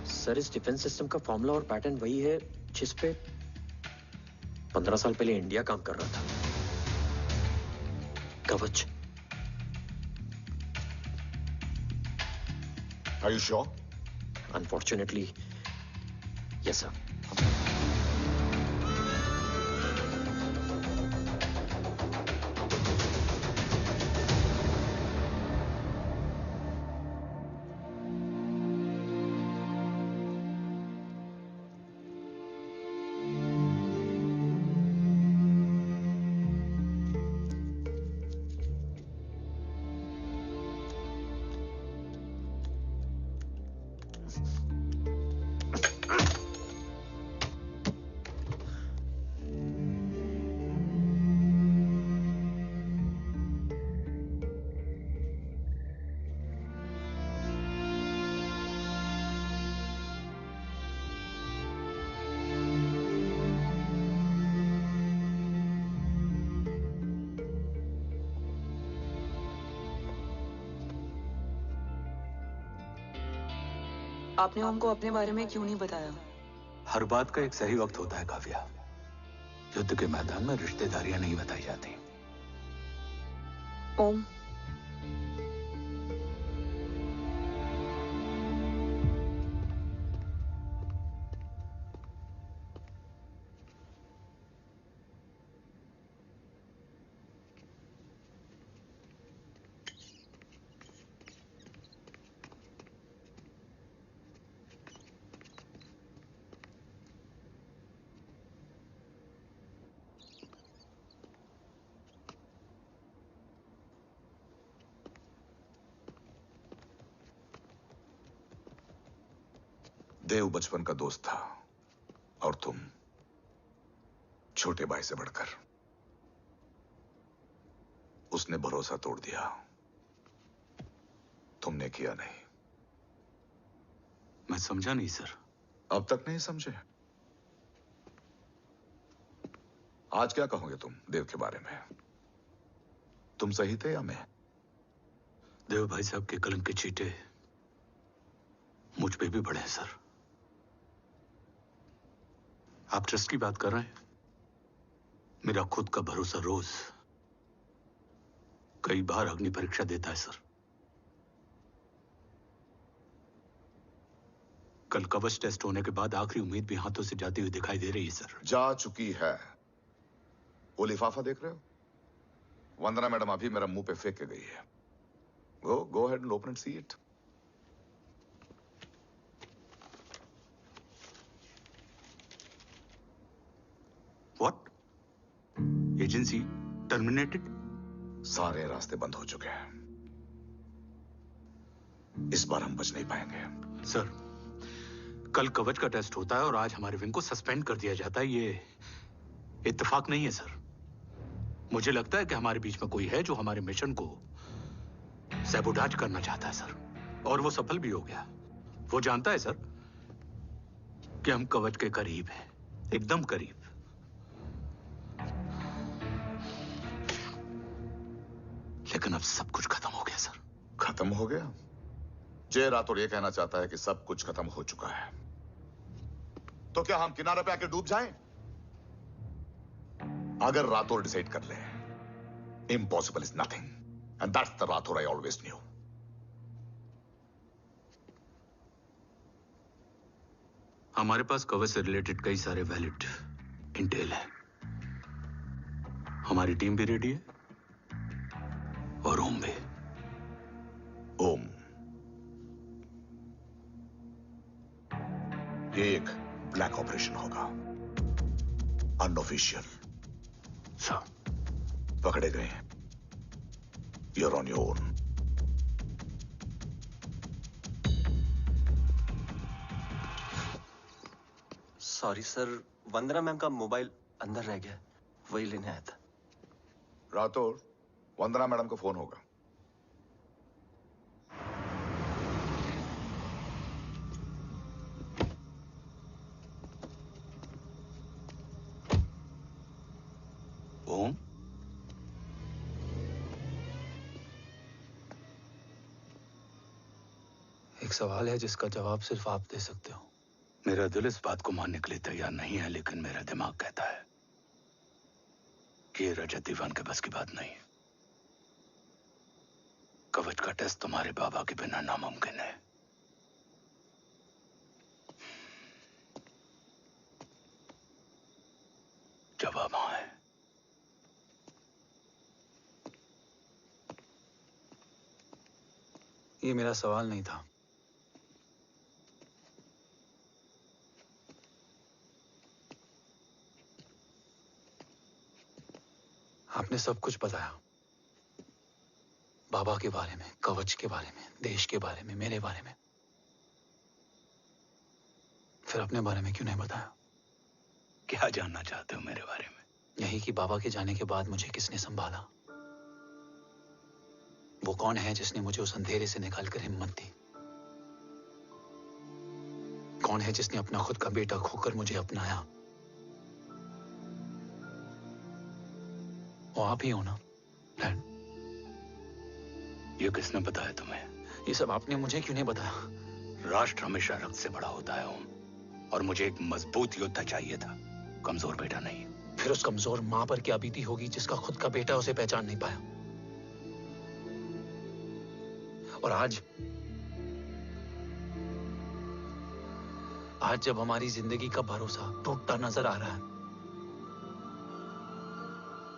सर, इस डिफेंस सिस्टम का फॉर्मूला और पैटर्न वही है जिस पे 15 साल पहले इंडिया काम कर रहा था। कवच। Are you sure? Unfortunately, yes sir. आपने हमको अपने बारे में क्यों नहीं बताया? हर बात का एक सही वक्त होता है काव्या। युद्ध के मैदान में रिश्तेदारियां नहीं बताई जाती। ओम, देव बचपन का दोस्त था और तुम छोटे भाई से बढ़कर। उसने भरोसा तोड़ दिया, तुमने किया नहीं। मैं समझा नहीं सर। अब तक नहीं समझे? आज क्या कहोगे तुम देव के बारे में? तुम सही थे या मैं? देव भाई साहब के कलंक के चीटे मुझ पे भी पड़े हैं सर। आप ट्रस्ट की बात कर रहे हैं? मेरा खुद का भरोसा रोज कई बार अग्नि परीक्षा देता है सर। कल कवच टेस्ट होने के बाद आखिरी उम्मीद भी हाथों से जाती हुई दिखाई दे रही है सर। जा चुकी है। वो लिफाफा देख रहे हो? वंदना मैडम अभी मेरा मुंह पे फेंक के गई है। Go ahead and open and see it. What? Agency terminated? सारे रास्ते बंद हो चुके हैं। इस बार हम बच नहीं पाएंगे। सर, कल कवच का टेस्ट होता है और आज हमारे विंग को सस्पेंड कर दिया जाता है। ये इत्तेफाक नहीं है सर। मुझे लगता है कि हमारे बीच में कोई है जो हमारे मिशन को सैबोटाज करना चाहता है सर, और वो सफल भी हो गया। वो जानता है सर कि हम कवच के करीब हैं, एकदम करीब। लेकिन अब सब कुछ खत्म हो गया सर। खत्म हो गया? जय राठौर ये कहना चाहता है कि सब कुछ खत्म हो चुका है। तो क्या हम किनारे पे आके डूब जाएं? अगर राठौर डिसाइड कर ले, impossible is nothing, and that's the Rathore I always new. हमारे पास कवच से रिलेटेड कई सारे वैलिड इंटेल है। हमारी टीम भी रेडी है और ओम भी। ओम, ये एक ब्लैक ऑपरेशन होगा, अनऑफिशियल। सर, पकड़े गए, you're on your own. Sorry sir, Vandana ma'am का मोबाइल अंदर रह गया, वही लेने आया था। राठौर, वंदना मैडम का फोन होगा। ओम, एक सवाल है जिसका जवाब सिर्फ आप दे सकते हो। मेरा दिल इस बात को मानने के लिए तैयार नहीं है, लेकिन मेरा दिमाग कहता है कि ये रजत दीवान के बस की बात नहीं है। कवच का टेस्ट तुम्हारे बाबा के बिना नामुमकिन है। जवाब हाँ है। ये मेरा सवाल नहीं था। आपने सब कुछ बताया, बाबा के बारे में, कवच के बारे में, देश के बारे में, मेरे बारे में। फिर अपने बारे में क्यों नहीं बताया? क्या जानना चाहते हो मेरे बारे में? यही कि बाबा के जाने के बाद मुझे किसने संभाला? वो कौन है जिसने मुझे उस अंधेरे से निकालकर हिम्मत दी? कौन है जिसने अपना खुद का बेटा खोकर मुझे अपनाया? वो आप ही हो ना, डैड? ये किसने बताया तुम्हें? ये सब आपने मुझे क्यों नहीं बताया? राष्ट्र हमेशा रक्त से बड़ा होता है ओम, और मुझे एक मजबूत योद्धा चाहिए था, कमजोर बेटा नहीं। फिर उस कमजोर मां पर क्या बीती होगी जिसका खुद का बेटा उसे पहचान नहीं पाया? और आज जब हमारी जिंदगी का भरोसा टूटता नजर आ रहा है,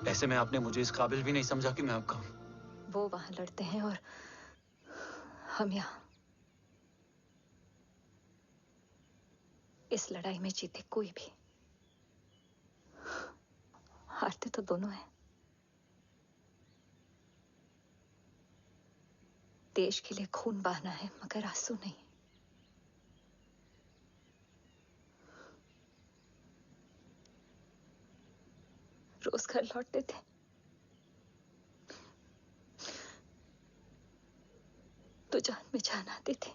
ऐसे में आपने मुझे इस काबिल भी नहीं समझा कि मैं आपका। वो वहां लड़ते हैं और हम यहाँ। इस लड़ाई में जीते कोई भी, हारते तो दोनों हैं। देश के लिए खून बहाना है, मगर आंसू नहीं। रोज घर लौटते थे। तो जान में जान आते थे।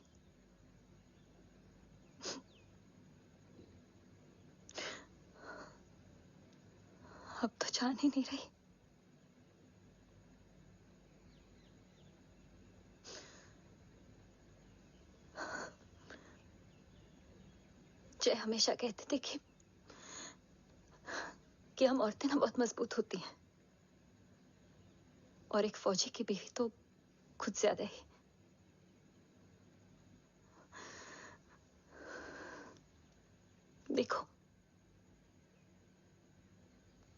अब तो जान ही नहीं रही। जय हमेशा कहते थे कि हम औरतें ना बहुत मजबूत होती हैं, और एक फौजी की बीवी तो खुद ज्यादा ही। देखो,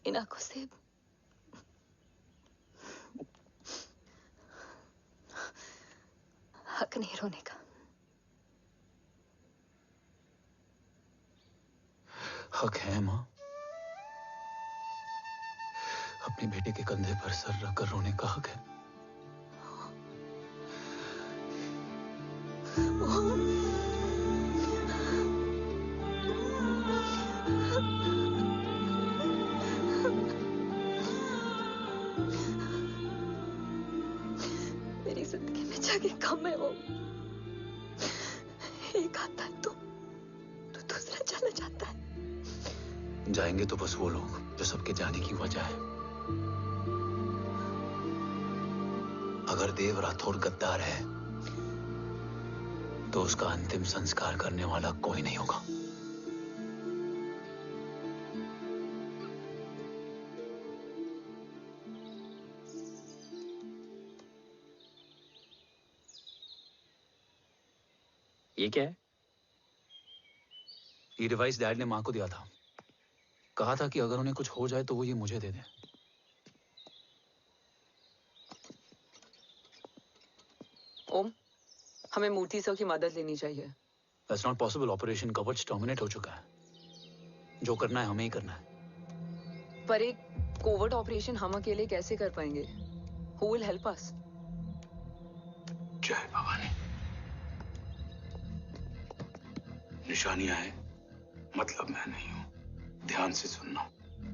इन आंखों से हक नहीं रोने का। हक है माँ, अपने बेटे के कंधे पर सर रखकर रोने का हक है। मेरी जिंदगी में जगह कम है वो। एक आता है तो दूसरा चला जाता है। जाएंगे तो बस वो लोग जो सबके जाने की वजह है। अगर देव राठौर गद्दार है तो उसका अंतिम संस्कार करने वाला कोई नहीं होगा। ये क्या है? ये डिवाइस डैड ने मां को दिया था। कहा था कि अगर उन्हें कुछ हो जाए तो वो ये मुझे दे दें। ओम, हमें मूर्ति सर की मदद लेनी चाहिए। That's not possible. ऑपरेशन कवच टर्मिनेट हो चुका है। जो करना है हमें ही करना है। पर एक कोवर्ट ऑपरेशन हम अकेले कैसे कर पाएंगे? Who will help us? जय भवानी। निशानियां हैं, मतलब मैं नहीं हूं। ध्यान से सुनना,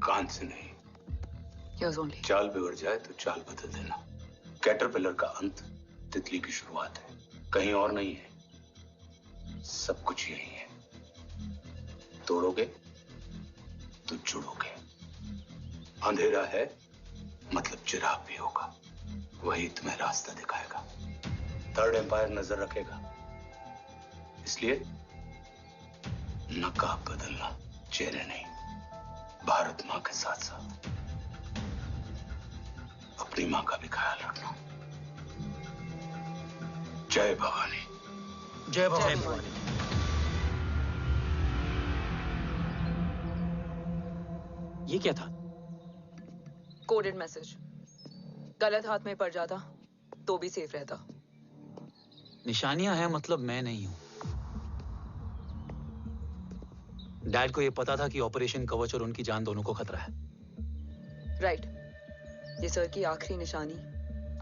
कान से नहीं। Yes, only. चाल बिगड़ जाए तो चाल बदल देना। कैटरपिलर का अंत तितली की शुरुआत है, कहीं और नहीं है। सब कुछ यही है। तोड़ोगे तो जुड़ोगे। अंधेरा है मतलब चिराग भी होगा, वही तुम्हें रास्ता दिखाएगा। थर्ड एम्पायर नजर रखेगा, इसलिए नकाब बदलना, चेहरे नहीं। भारत मां के साथ साथ अपनी मां का भी ख्याल रखना। जय भवानी। जय भवानी। ये क्या था? Coded message. गलत हाथ में पड़ जाता तो भी सेफ रहता। निशानियां हैं मतलब मैं नहीं हूं। डैड को यह पता था कि ऑपरेशन कवच और उनकी जान दोनों को खतरा है। राइट। ये सर की आखिरी निशानी,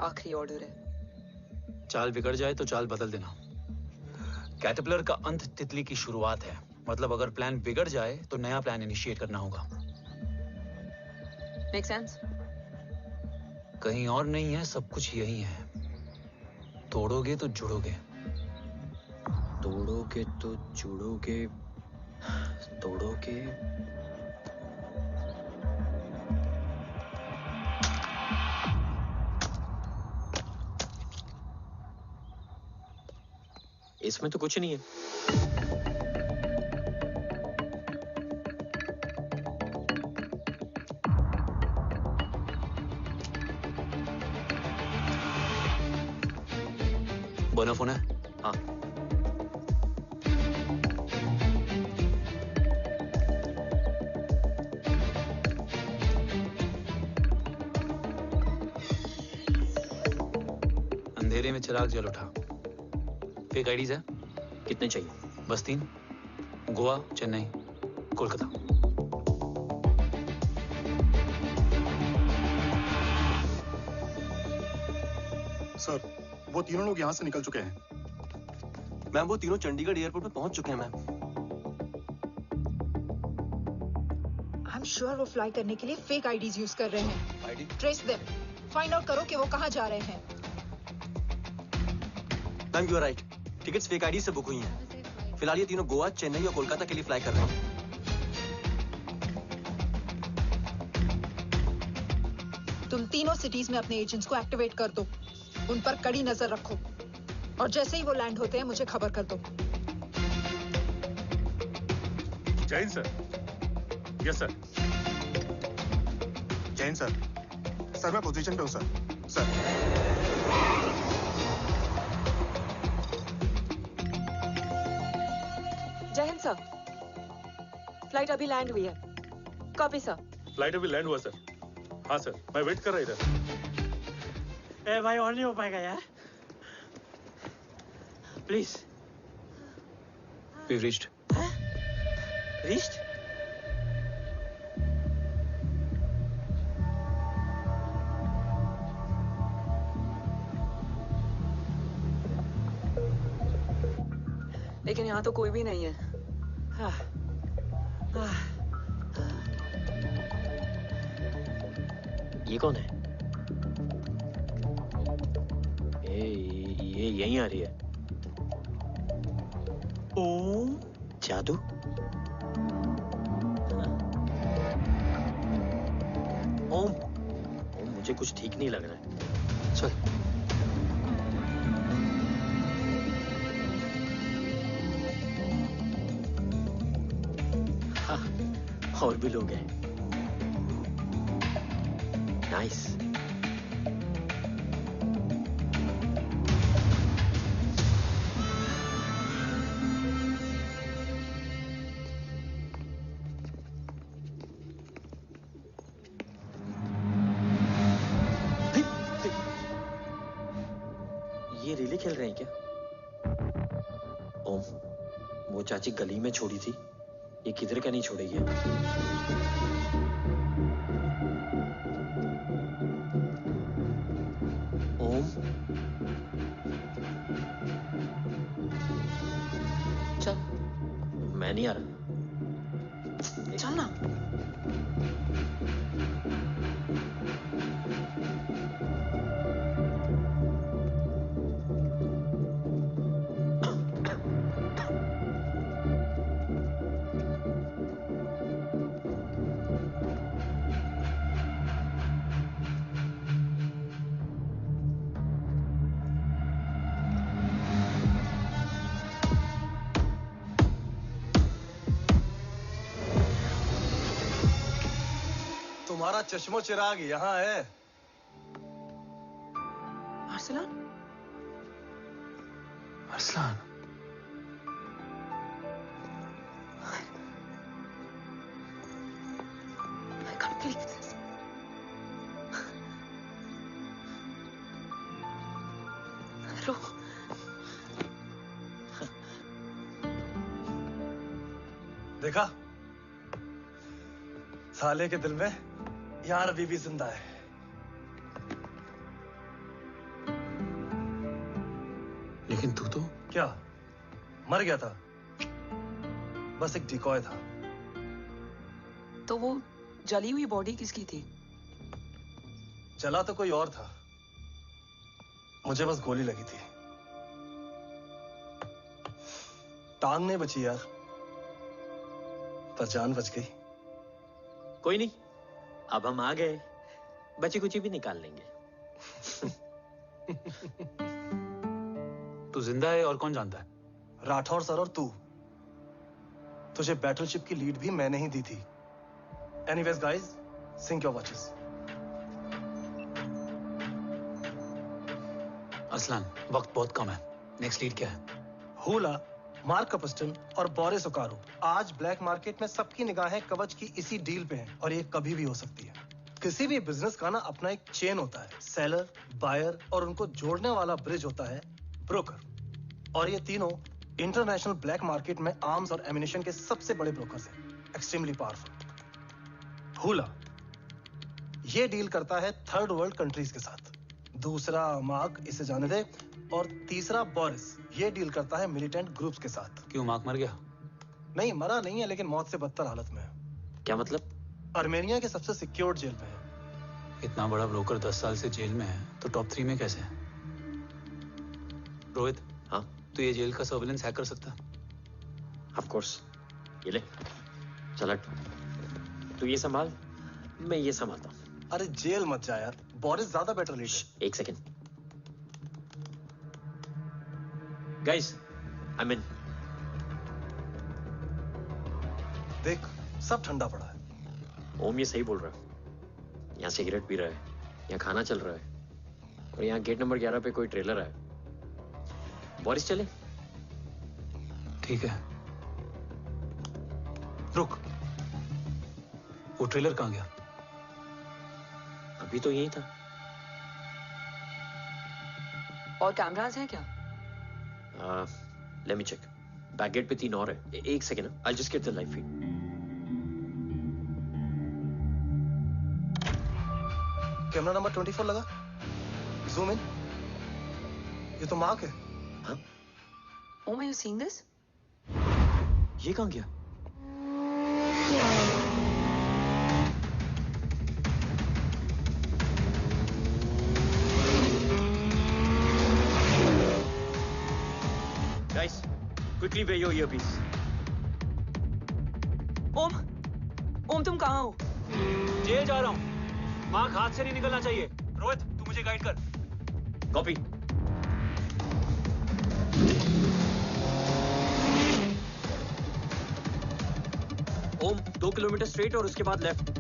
आखिरी ऑर्डर है। चाल बिगड़ जाए तो चाल बदल देना। कैटरपिलर का अंत तितली की शुरुआत है, मतलब अगर प्लान बिगड़ जाए तो नया प्लान इनिशिएट करना होगा। Make sense? कहीं और नहीं है, सब कुछ यही है। तोड़ोगे तो जुड़ोगे। तोड़ोगे तो जुड़ोगे। तोड़ोगे। इसमें तो कुछ नहीं है। बोना फोन है? हाँ। अंधेरे में चिराग जल उठा। फेक आईडीज है? कितने चाहिए? बस 3। गोवा, चेन्नई, कोलकाता। सर, वो तीनों लोग यहाँ से निकल चुके हैं। मैम, वो तीनों चंडीगढ़ एयरपोर्ट पे पहुंच चुके हैं मैम। I'm sure वो फ्लाई करने के लिए फेक आईडीज यूज कर रहे हैं। ID? Trace them, find out करो कि वो कहाँ जा रहे हैं। Ma'am you are right, tickets fake ID से बुक हुई हैं। फिलहाल ये तीनों गोवा, चेन्नई और कोलकाता के लिए फ्लाई कर रहे हैं। तुम तीनों सिटीज में अपने एजेंट्स को एक्टिवेट कर दो, उन पर कड़ी नजर रखो और जैसे ही वो लैंड होते हैं मुझे खबर कर दो। Jain sir. Yes sir. Jain sir. Sir मैं पोजीशन पे हूँ सर। सर। जय हिंद सर। फ्लाइट अभी लैंड हुई है। Copy sir. फ्लाइट अभी लैंड हुआ सर। हाँ सर, मैं वेट कर रहा इधर। ए भाई और नहीं हो पाएगा यार, प्लीज। We've reached. Reached? लेकिन यहाँ तो कोई भी नहीं है। ये कौन है? ये यहीं आ रही है। ओम जादू? ओम मुझे कुछ ठीक नहीं लग रहा है। चल। हाँ, और भी लोग हैं। नाइस। ये रिले खेल रहे हैं क्या? ओम, वो चाची गली में छोड़ी थी, ये किधर का नहीं छोड़ेगी। ओम, चल। मैं नहीं आ रहा। चल ना। तुम्हारा चश्मो चिराग यहाँ है। Arsalan? Arsalan? I can't believe this. रो। देखा? साले के दिल में यार बीबी जिंदा है। लेकिन तू तो क्या मर गया था? बस एक डिकॉय था। तो वो जली हुई बॉडी किसकी थी? जला तो कोई और था, मुझे बस गोली लगी थी। टांग नहीं बची यार, पर जान बच गई। कोई नहीं, अब हम आ गए, बची कुची भी निकाल लेंगे। तू जिंदा है और कौन जानता है? राठौर सर और तू। तुझे बैटलशिप की लीड भी मैंने ही दी थी। Anyways guys, sync your watches. Arsalan, वक्त बहुत कम है। नेक्स्ट लीड क्या है? हुला, मार्क कपस्टन और बोरिस ओकारो। आज ब्लैक मार्केट में सबकी निगाहें कवच की इसी डील पे हैं और ये कभी भी हो सकती है। किसी भी बिजनेस का ना अपना एक चेन होता है, सेलर, बायर और उनको जोड़ने वाला ब्रिज होता है ब्रोकर। और ये तीनों इंटरनेशनल ब्लैक मार्केट में आर्म्स और एमिनेशन के सबसे बड़े ब्रोकर्स हैं, एक्सट्रीमली पावरफुल। हुला ये डील करता है थर्ड वर्ल्ड कंट्रीज के साथ। दूसरा मार्क, इसे जाने दे। और तीसरा बोरिस, ये डील करता है मिलिटेंट ग्रुप्स के साथ। क्यों, मार्क मर गया? नहीं, मरा नहीं है, लेकिन मौत से बदतर हालत में है। क्या मतलब? आर्मेनिया के सबसे सिक्योर्ड जेल में है। इतना बड़ा ब्रोकर 10 साल से जेल में है तो टॉप 3 में कैसे है? रोहित, हाँ तो ये जेल का सर्विलेंस हैक कर सकता? Of course. ये ले, चल हट। तू ये संभाल, मैं ये संभालता हूँ। अरे जेल मत जा यार, बोरिस ज्यादा बेटर लीडर। एक सेकेंड गाइस, आई मीन देख सब ठंडा पड़ा है। ओम ये सही बोल रहा है। यहाँ सिगरेट पी रहा है, यहाँ खाना चल रहा है, और यहाँ गेट नंबर 11 पे कोई ट्रेलर है। बोरिस चले? ठीक है, रुक, वो ट्रेलर कहाँ गया? अभी तो यही था। और कैमरास हैं क्या? Let me check. Back gate पे 3 और है। एक second, I just get the live feed. Camera number 24 लगा, जूम इन। ये तो मार्क है। हाँ? Oh, are you seeing this? ये कहाँ गया? Guys, quickly wear your earpiece. ओम तुम कहाँ हो? जेल जा रहा हूँ। मार्क हाथ से नहीं निकलना चाहिए। रोहित, तू मुझे गाइड कर। कॉपी। ओम 2 किलोमीटर स्ट्रेट और उसके बाद लेफ्ट।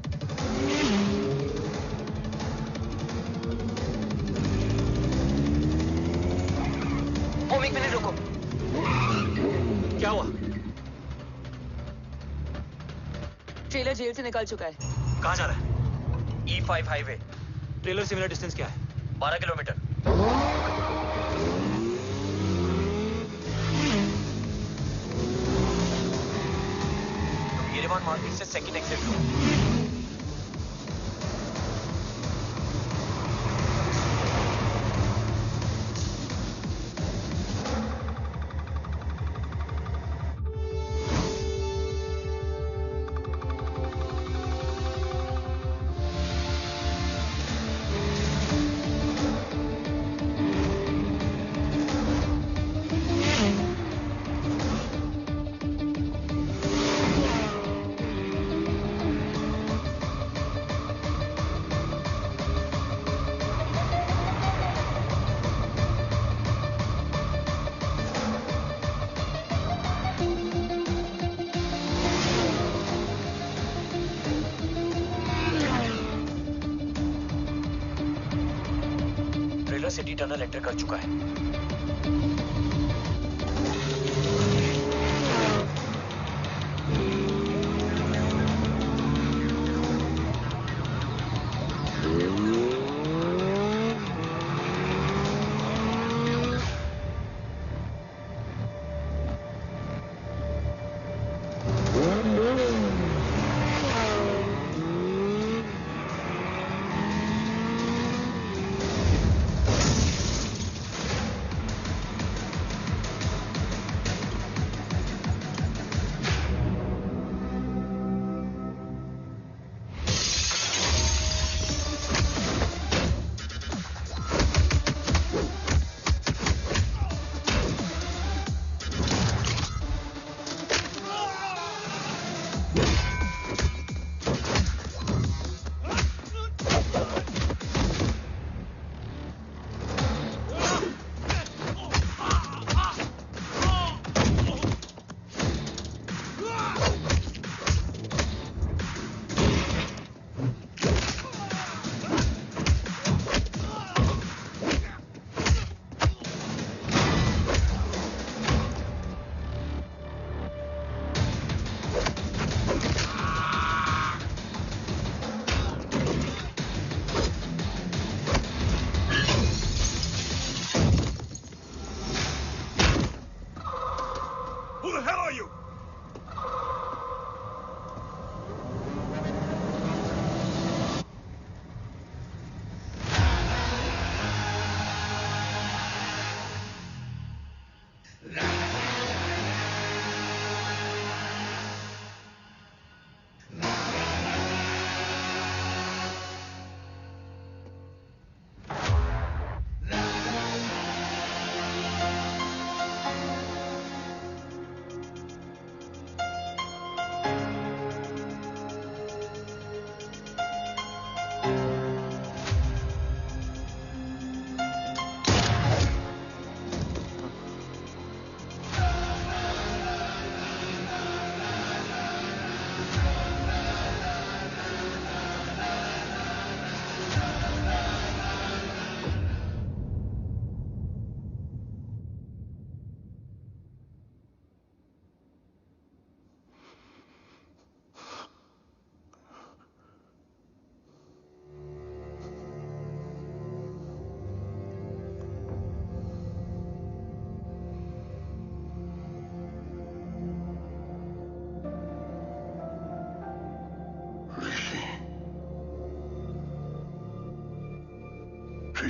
ओम 1 मिनट रुको। क्या हुआ? ट्रेलर जेल से निकल चुका है। कहाँ जा रहा है? E5 highway. ट्रेलर से मेरा डिस्टेंस क्या है? 12 किलोमीटर। येरेवान मार्केट से सेकंड एग्जिट लो। सिटी टनल एंटर कर चुका है।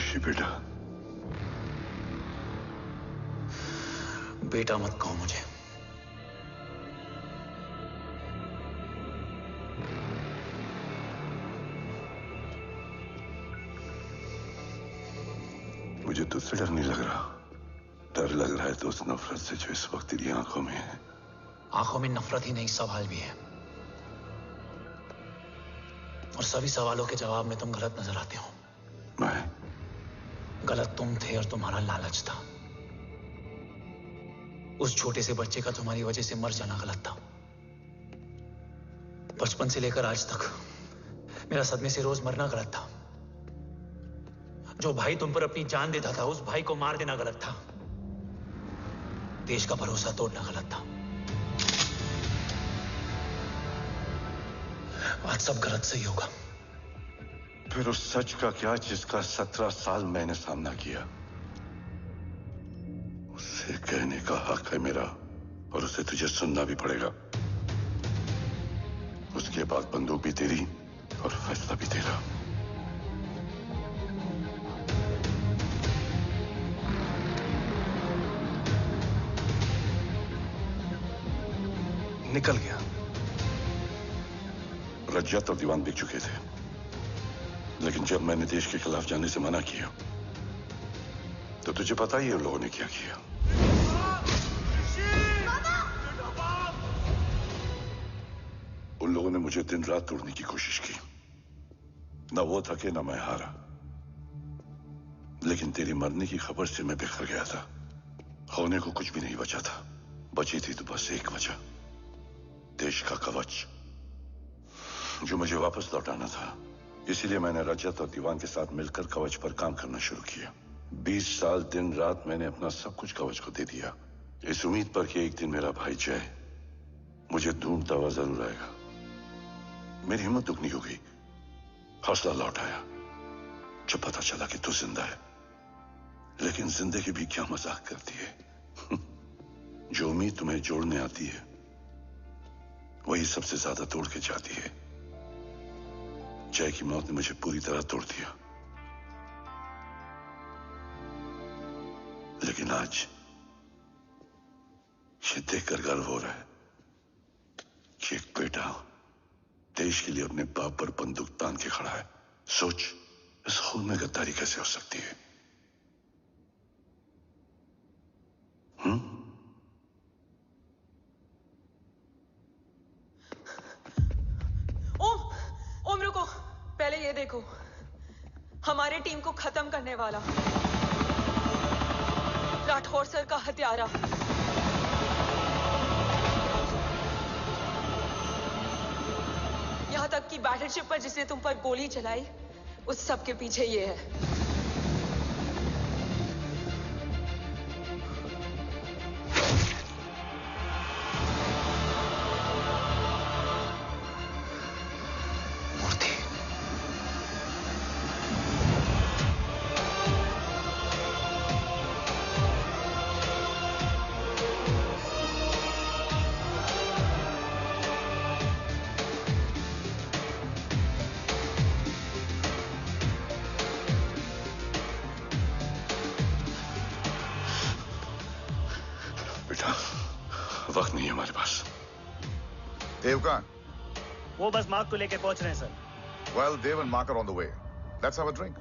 ऋषि बेटा। बेटा मत कहो मुझे। मुझे तुझसे डर नहीं लग रहा, डर लग रहा है तो उस नफरत से जो इस वक्त तेरी आंखों में है। आंखों में नफरत ही नहीं, सवाल भी है, और सभी सवालों के जवाब में तुम गलत नजर आते हो। मैं गलत तुम थे और तुम्हारा लालच था। उस छोटे से बच्चे का तुम्हारी वजह से मर जाना गलत था। बचपन से लेकर आज तक मेरा सदमे से रोज मरना गलत था। जो भाई तुम पर अपनी जान देता था, उस भाई को मार देना गलत था। देश का भरोसा तोड़ना गलत था। आज सब गलत सही होगा। फिर उस सच का क्या जिसका 17 साल मैंने सामना किया? उसे कहने का हक है मेरा, और उसे तुझे सुनना भी पड़ेगा। उसके बाद बंदूक भी तेरी और फैसला भी तेरा। निकल गया। रजत और दीवान बिक चुके थे, लेकिन जब मैंने देश के खिलाफ जाने से मना किया तो तुझे पता ही है उन लोगों ने क्या किया। उन लोगों ने मुझे दिन रात तोड़ने की कोशिश की। ना वो थके ना मैं हारा, लेकिन तेरी मरने की खबर से मैं बिखर गया था। होने को कुछ भी नहीं बचा था। बची थी तो बस एक वजह, देश का कवच, जो मुझे वापस लौटाना था। इसीलिए मैंने रजत और दीवान के साथ मिलकर कवच पर काम करना शुरू किया। 20 साल दिन रात मैंने अपना सब कुछ कवच को दे दिया, इस उम्मीद पर कि एक दिन मेरा भाई जय मुझे ढूंढता हुआ जरूर आएगा। मेरी हिम्मत दुगनी हो गई, हौसला लौट आया जब पता चला कि तू जिंदा है। लेकिन जिंदगी भी क्या मजाक करती है। जो उम्मीद तुम्हें जोड़ने आती है वही सबसे ज्यादा तोड़ के जाती है। जय की मौत ने मुझे पूरी तरह तोड़ दिया, लेकिन आज ये देखकर गर्व हो रहा है कि एक बेटा देश के लिए अपने बाप पर बंदूक तान के खड़ा है। सोच, इस खून में गद्दारी कैसे हो सकती है? ओम रुको, पहले ये देखो, हमारे टीम को खत्म करने वाला राठौर सर का हत्यारा। यहां तक कि बैटलशिप पर जिसने तुम पर गोली चलाई, उस सब के पीछे ये है। वक्त नहीं है हमारे पास। देव कहाँ? वो बस मार्क को लेके पहुंच रहे हैं sir. Well, Dev and Mark are on the way. Let's have a drink.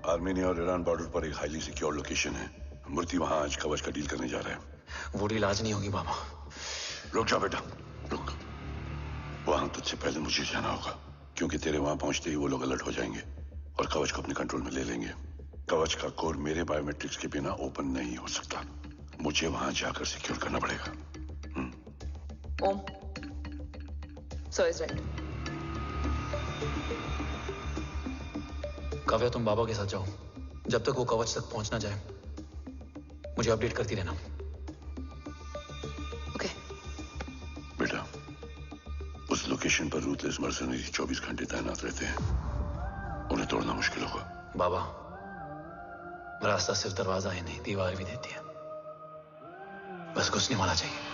Armenia और ईरान बॉर्डर पर एक हाईली सिक्योर लोकेशन है। मूर्ति वहां आज कवच का डील करने जा रहे हैं। वो डील आज नहीं होगी बाबा। रुक जा बेटा, रुक। वहां तुझसे पहले मुझे जाना होगा, क्योंकि तेरे वहां पहुंचते ही वो लोग अलर्ट हो जाएंगे और कवच को अपने कंट्रोल में ले लेंगे। कवच का कोड मेरे बायोमेट्रिक्स के बिना ओपन नहीं हो सकता। मुझे वहां जाकर सिक्योर करना पड़ेगा। ओम, सो इज राइट। काव्या, तुम बाबा के साथ जाओ। जब तक वो कवच तक पहुंच ना जाए मुझे अपडेट करती रहना। ओके। बेटा, उस लोकेशन पर रूथलेस मर्सनरी 24 घंटे तैनात रहते हैं। उन्हें तोड़ना मुश्किल होगा। बाबा, रास्ता सिर्फ दरवाजा ही नहीं, दीवार भी देती है। बस घुसने वाला चाहिए।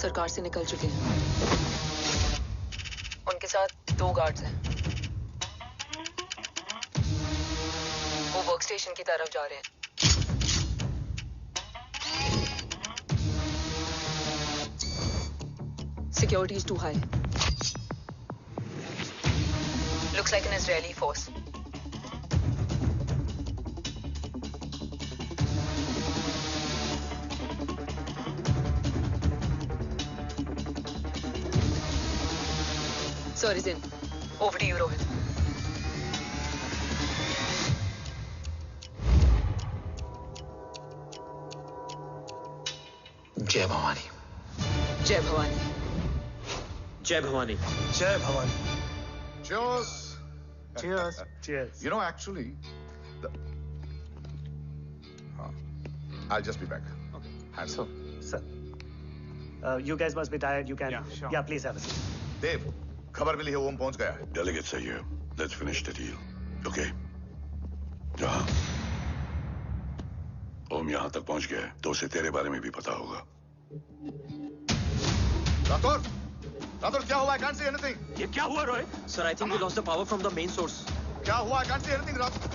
ऑफिसर कार से निकल चुके हैं। उनके साथ 2 गार्ड्स हैं। वो वर्क स्टेशन की तरफ जा रहे हैं। Security is too high. Looks like an Israeli force. Sir is in. Over to you, Rohit. जय भवानी। जय भवानी। जय भवानी। जय Bhavani. Cheers. Cheers. Cheers. You know, actually, I'll just be back. Okay. So, sir, you guys must be tired. You can, yeah, please have a seat. Dev, खबर मिली है ओम पहुंच गया है। Delegate सही है। Let's finish the deal. Okay. जहाँ ओम यहाँ तक पहुंच गया है, तो उसे तेरे बारे में भी पता होगा। राठौर क्या हुआ? I can't see anything. ये क्या हुआ Rohit? Sir, I think we lost the power from the main source. क्या हुआ? I can't see anything, Rathore.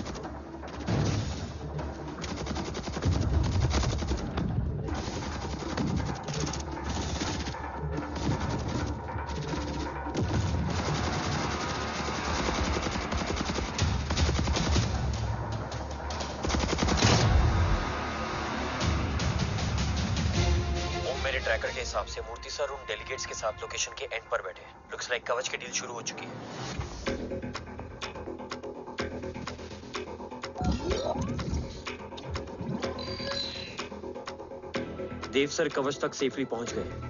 Tracker के हिसाब से मूर्ति सर उन डेलीगेट्स के साथ लोकेशन के एंड पर बैठे। लुक्स लाइक कवच की डील शुरू हो चुकी है। देव सर कवच तक सेफली पहुंच गए।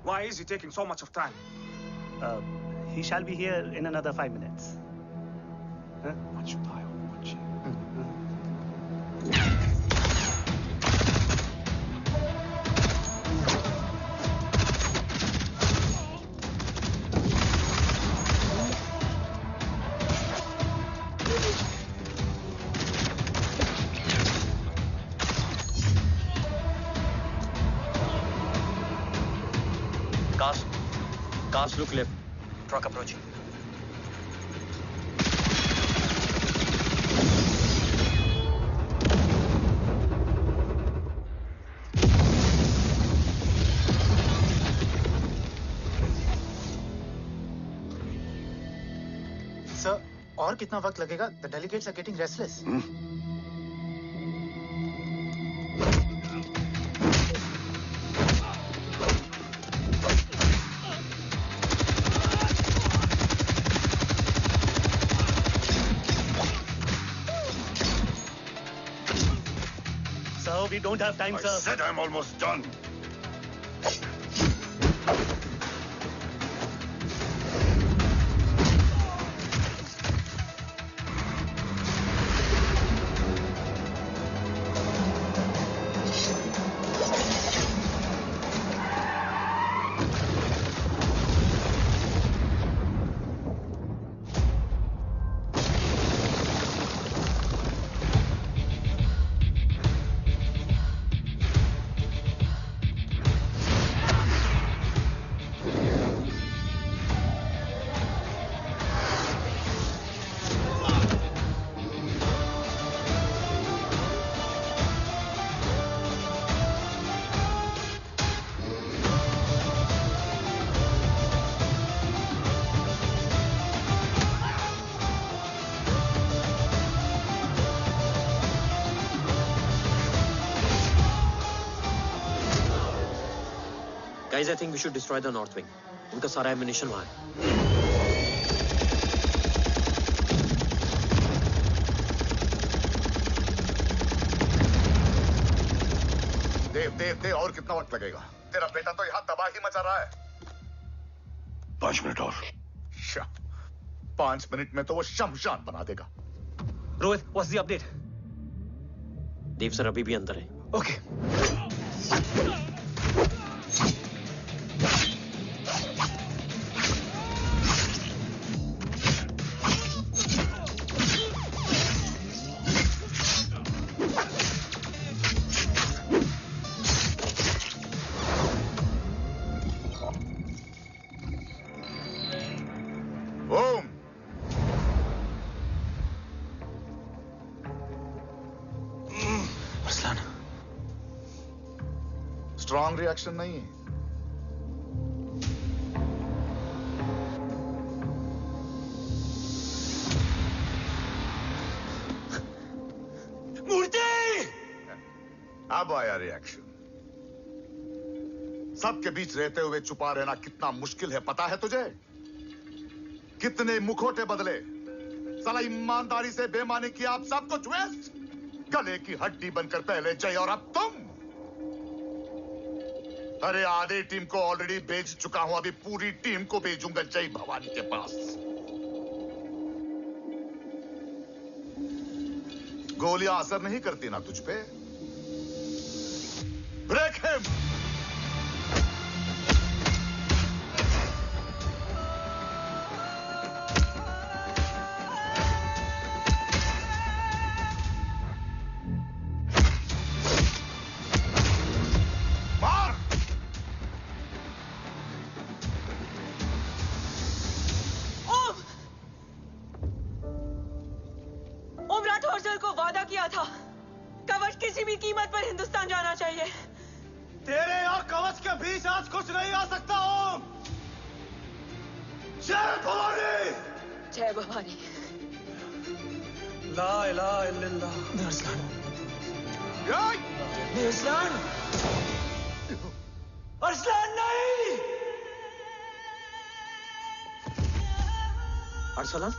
Why is he taking so much of time? He shall be here in another 5 minutes. Huh? Cast look left. Truck approaching. Sir, और कितना वक्त लगेगा? The delegates are getting restless. We don't have time, sir. I said I'm almost done. Guys, I think we should destroy the north wing. उनका सारा ammunition वहाँ है. देव और कितना वक्त लगेगा? तेरा बेटा तो यहाँ तबाही मचा रहा है. 5 मिनट और. 5 मिनट में तो वो शमशान बना देगा. Rohit, what's the update? Dev sir अभी भी अंदर है. Okay. स्ट्रॉन्ग रिएक्शन नहीं है. मूर्ति! अब आया रिएक्शन. सबके बीच रहते हुए छुपा रहना कितना मुश्किल है पता है तुझे? कितने मुखौटे बदले. साला ईमानदारी से बेईमानी किया, आप सब कुछ वेस्ट. गले की हड्डी बनकर पहले जय और अब तुम. अरे आधे टीम को ऑलरेडी भेज चुका हूं, अभी पूरी टीम को भेजूंगा जय भवानी के पास. गोलियां असर नहीं करती ना तुझ पे. Break him. Arsalan?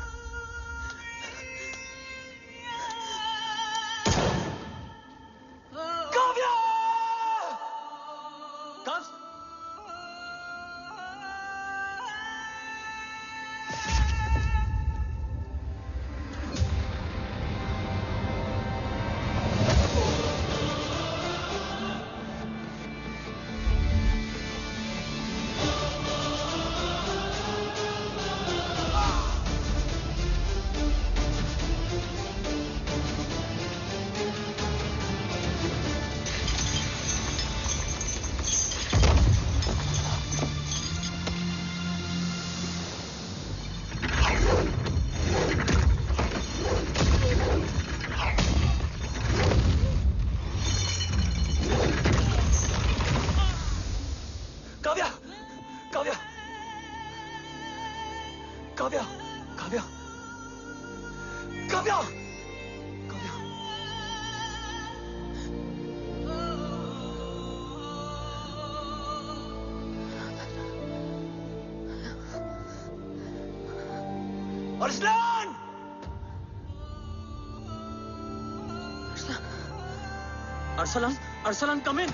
Kavya! Arsalan! Arsalan, Arsalan, come in.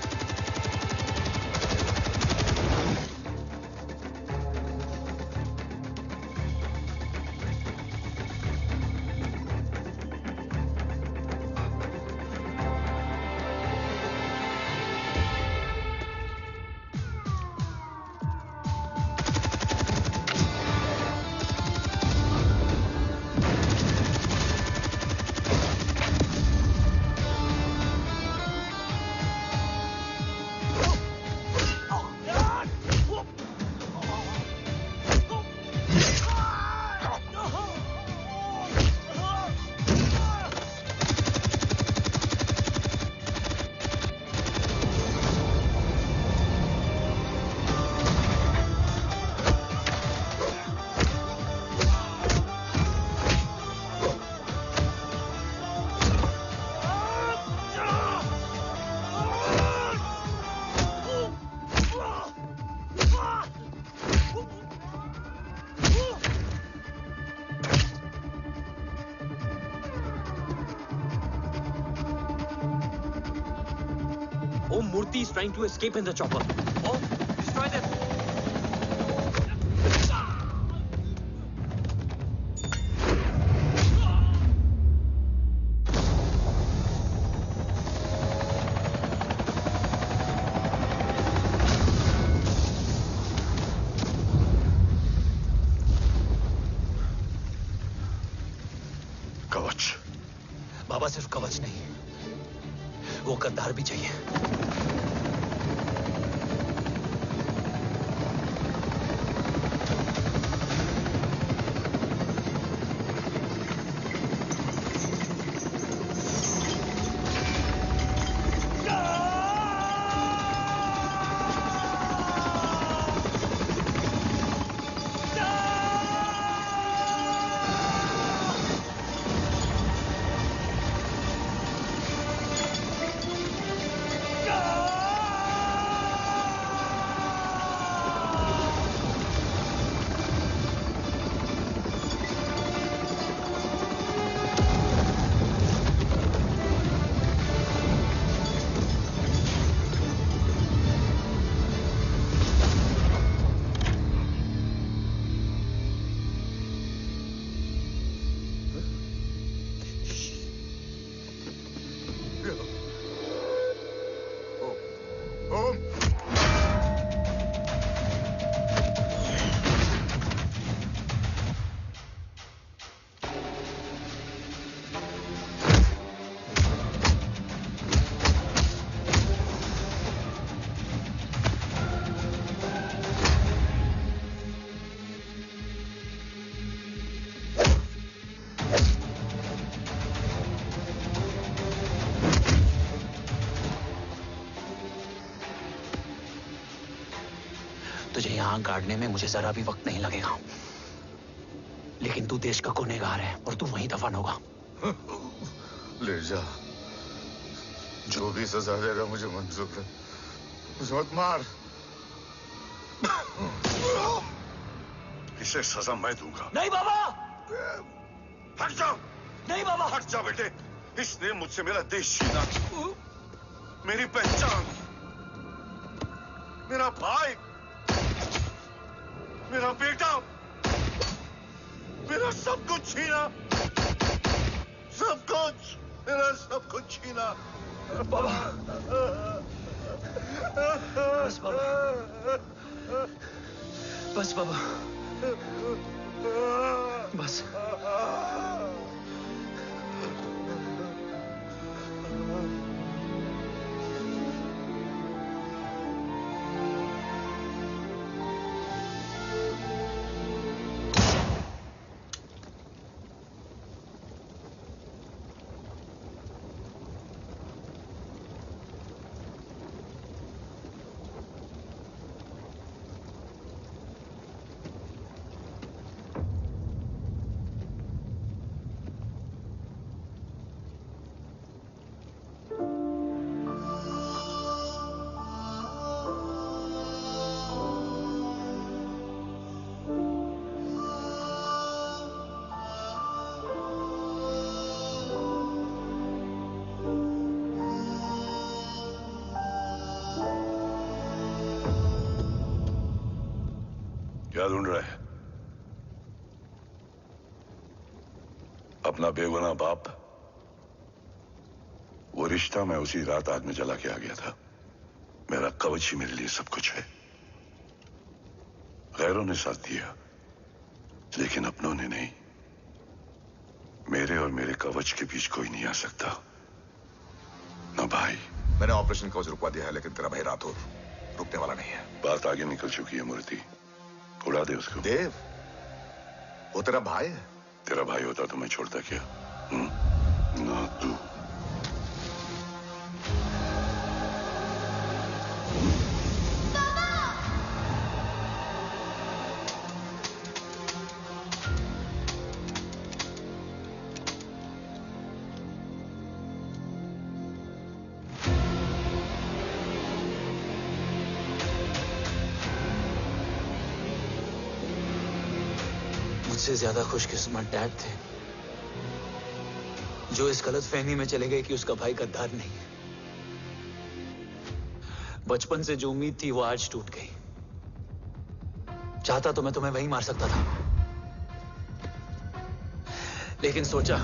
Shakti is trying to escape in the chopper. Oh, destroy them. कवच। बाबा सिर्फ कवच नहीं, वो गद्दार भी चाहिए। तुझे यहां गाड़ने में मुझे जरा भी वक्त नहीं लगेगा, लेकिन तू देश का गुनहगार है और तू वहीं दफन होगा। ले जा, जो भी सजा देगा मुझे मंजूर है, मुझे मत मार। इसे सजा मैं दूंगा। नहीं बाबा, हट जाओ। नहीं बाबा, हट जा बेटे। इसने मुझसे मेरा देश छीना, मेरी पहचान, मेरा भाई, मेरा बेटा, मेरा सब कुछ छीना, सब कुछ, मेरा सब कुछ छीना। बाबा, बस बाबा, बस बाबा, बस। क्या ढूंढ रहा है? अपना बेगुनाह बाप। वो रिश्ता मैं उसी रात आग में जला के आ गया था। मेरा कवच ही मेरे लिए सब कुछ है। गैरों ने साथ दिया, लेकिन अपनों ने नहीं। मेरे और मेरे कवच के बीच कोई नहीं आ सकता, ना भाई। मैंने ऑपरेशन कवच रुकवा दिया है, लेकिन तेरा भाई राठौर रुकने वाला नहीं है। बात आगे निकल चुकी है मूर्ति, उड़ा दे उसको। देव, वो तेरा भाई है। तेरा भाई होता तो मैं छोड़ता क्या? ना तू। मुझसे ज्यादा खुशकिस्मत डैड थे, जो इस गलतफहमी में चले गए कि उसका भाई गद्दार नहीं है। बचपन से जो उम्मीद थी वो आज टूट गई। चाहता तो मैं तुम्हें वहीं मार सकता था, लेकिन सोचा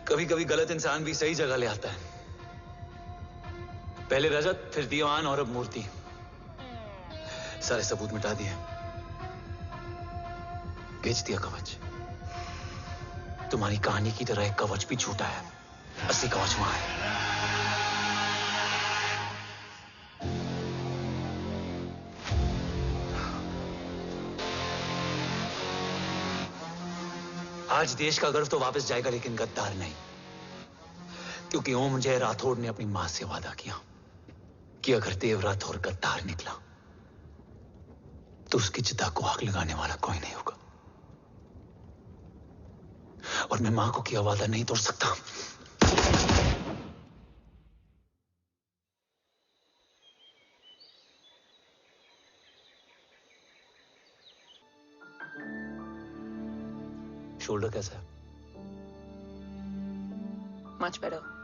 कभी कभी गलत इंसान भी सही जगह ले आता है। पहले रजत, फिर दीवान और अब मूर्ति। सारे सबूत मिटा दिए, बेच दिया कवच। तुम्हारी कहानी की तरह एक कवच भी छूटा है, असली कवच वहां है। आज देश का गर्व तो वापस जाएगा, लेकिन गद्दार नहीं, क्योंकि ओम जय राठौड़ ने अपनी मां से वादा किया कि अगर देव राठौड़ गद्दार निकला तो उसकी चिता को आग लगाने वाला कोई नहीं होगा। और मैं मां को किया वादा नहीं तोड़ सकता। शोल्डर कैसा है? Much better.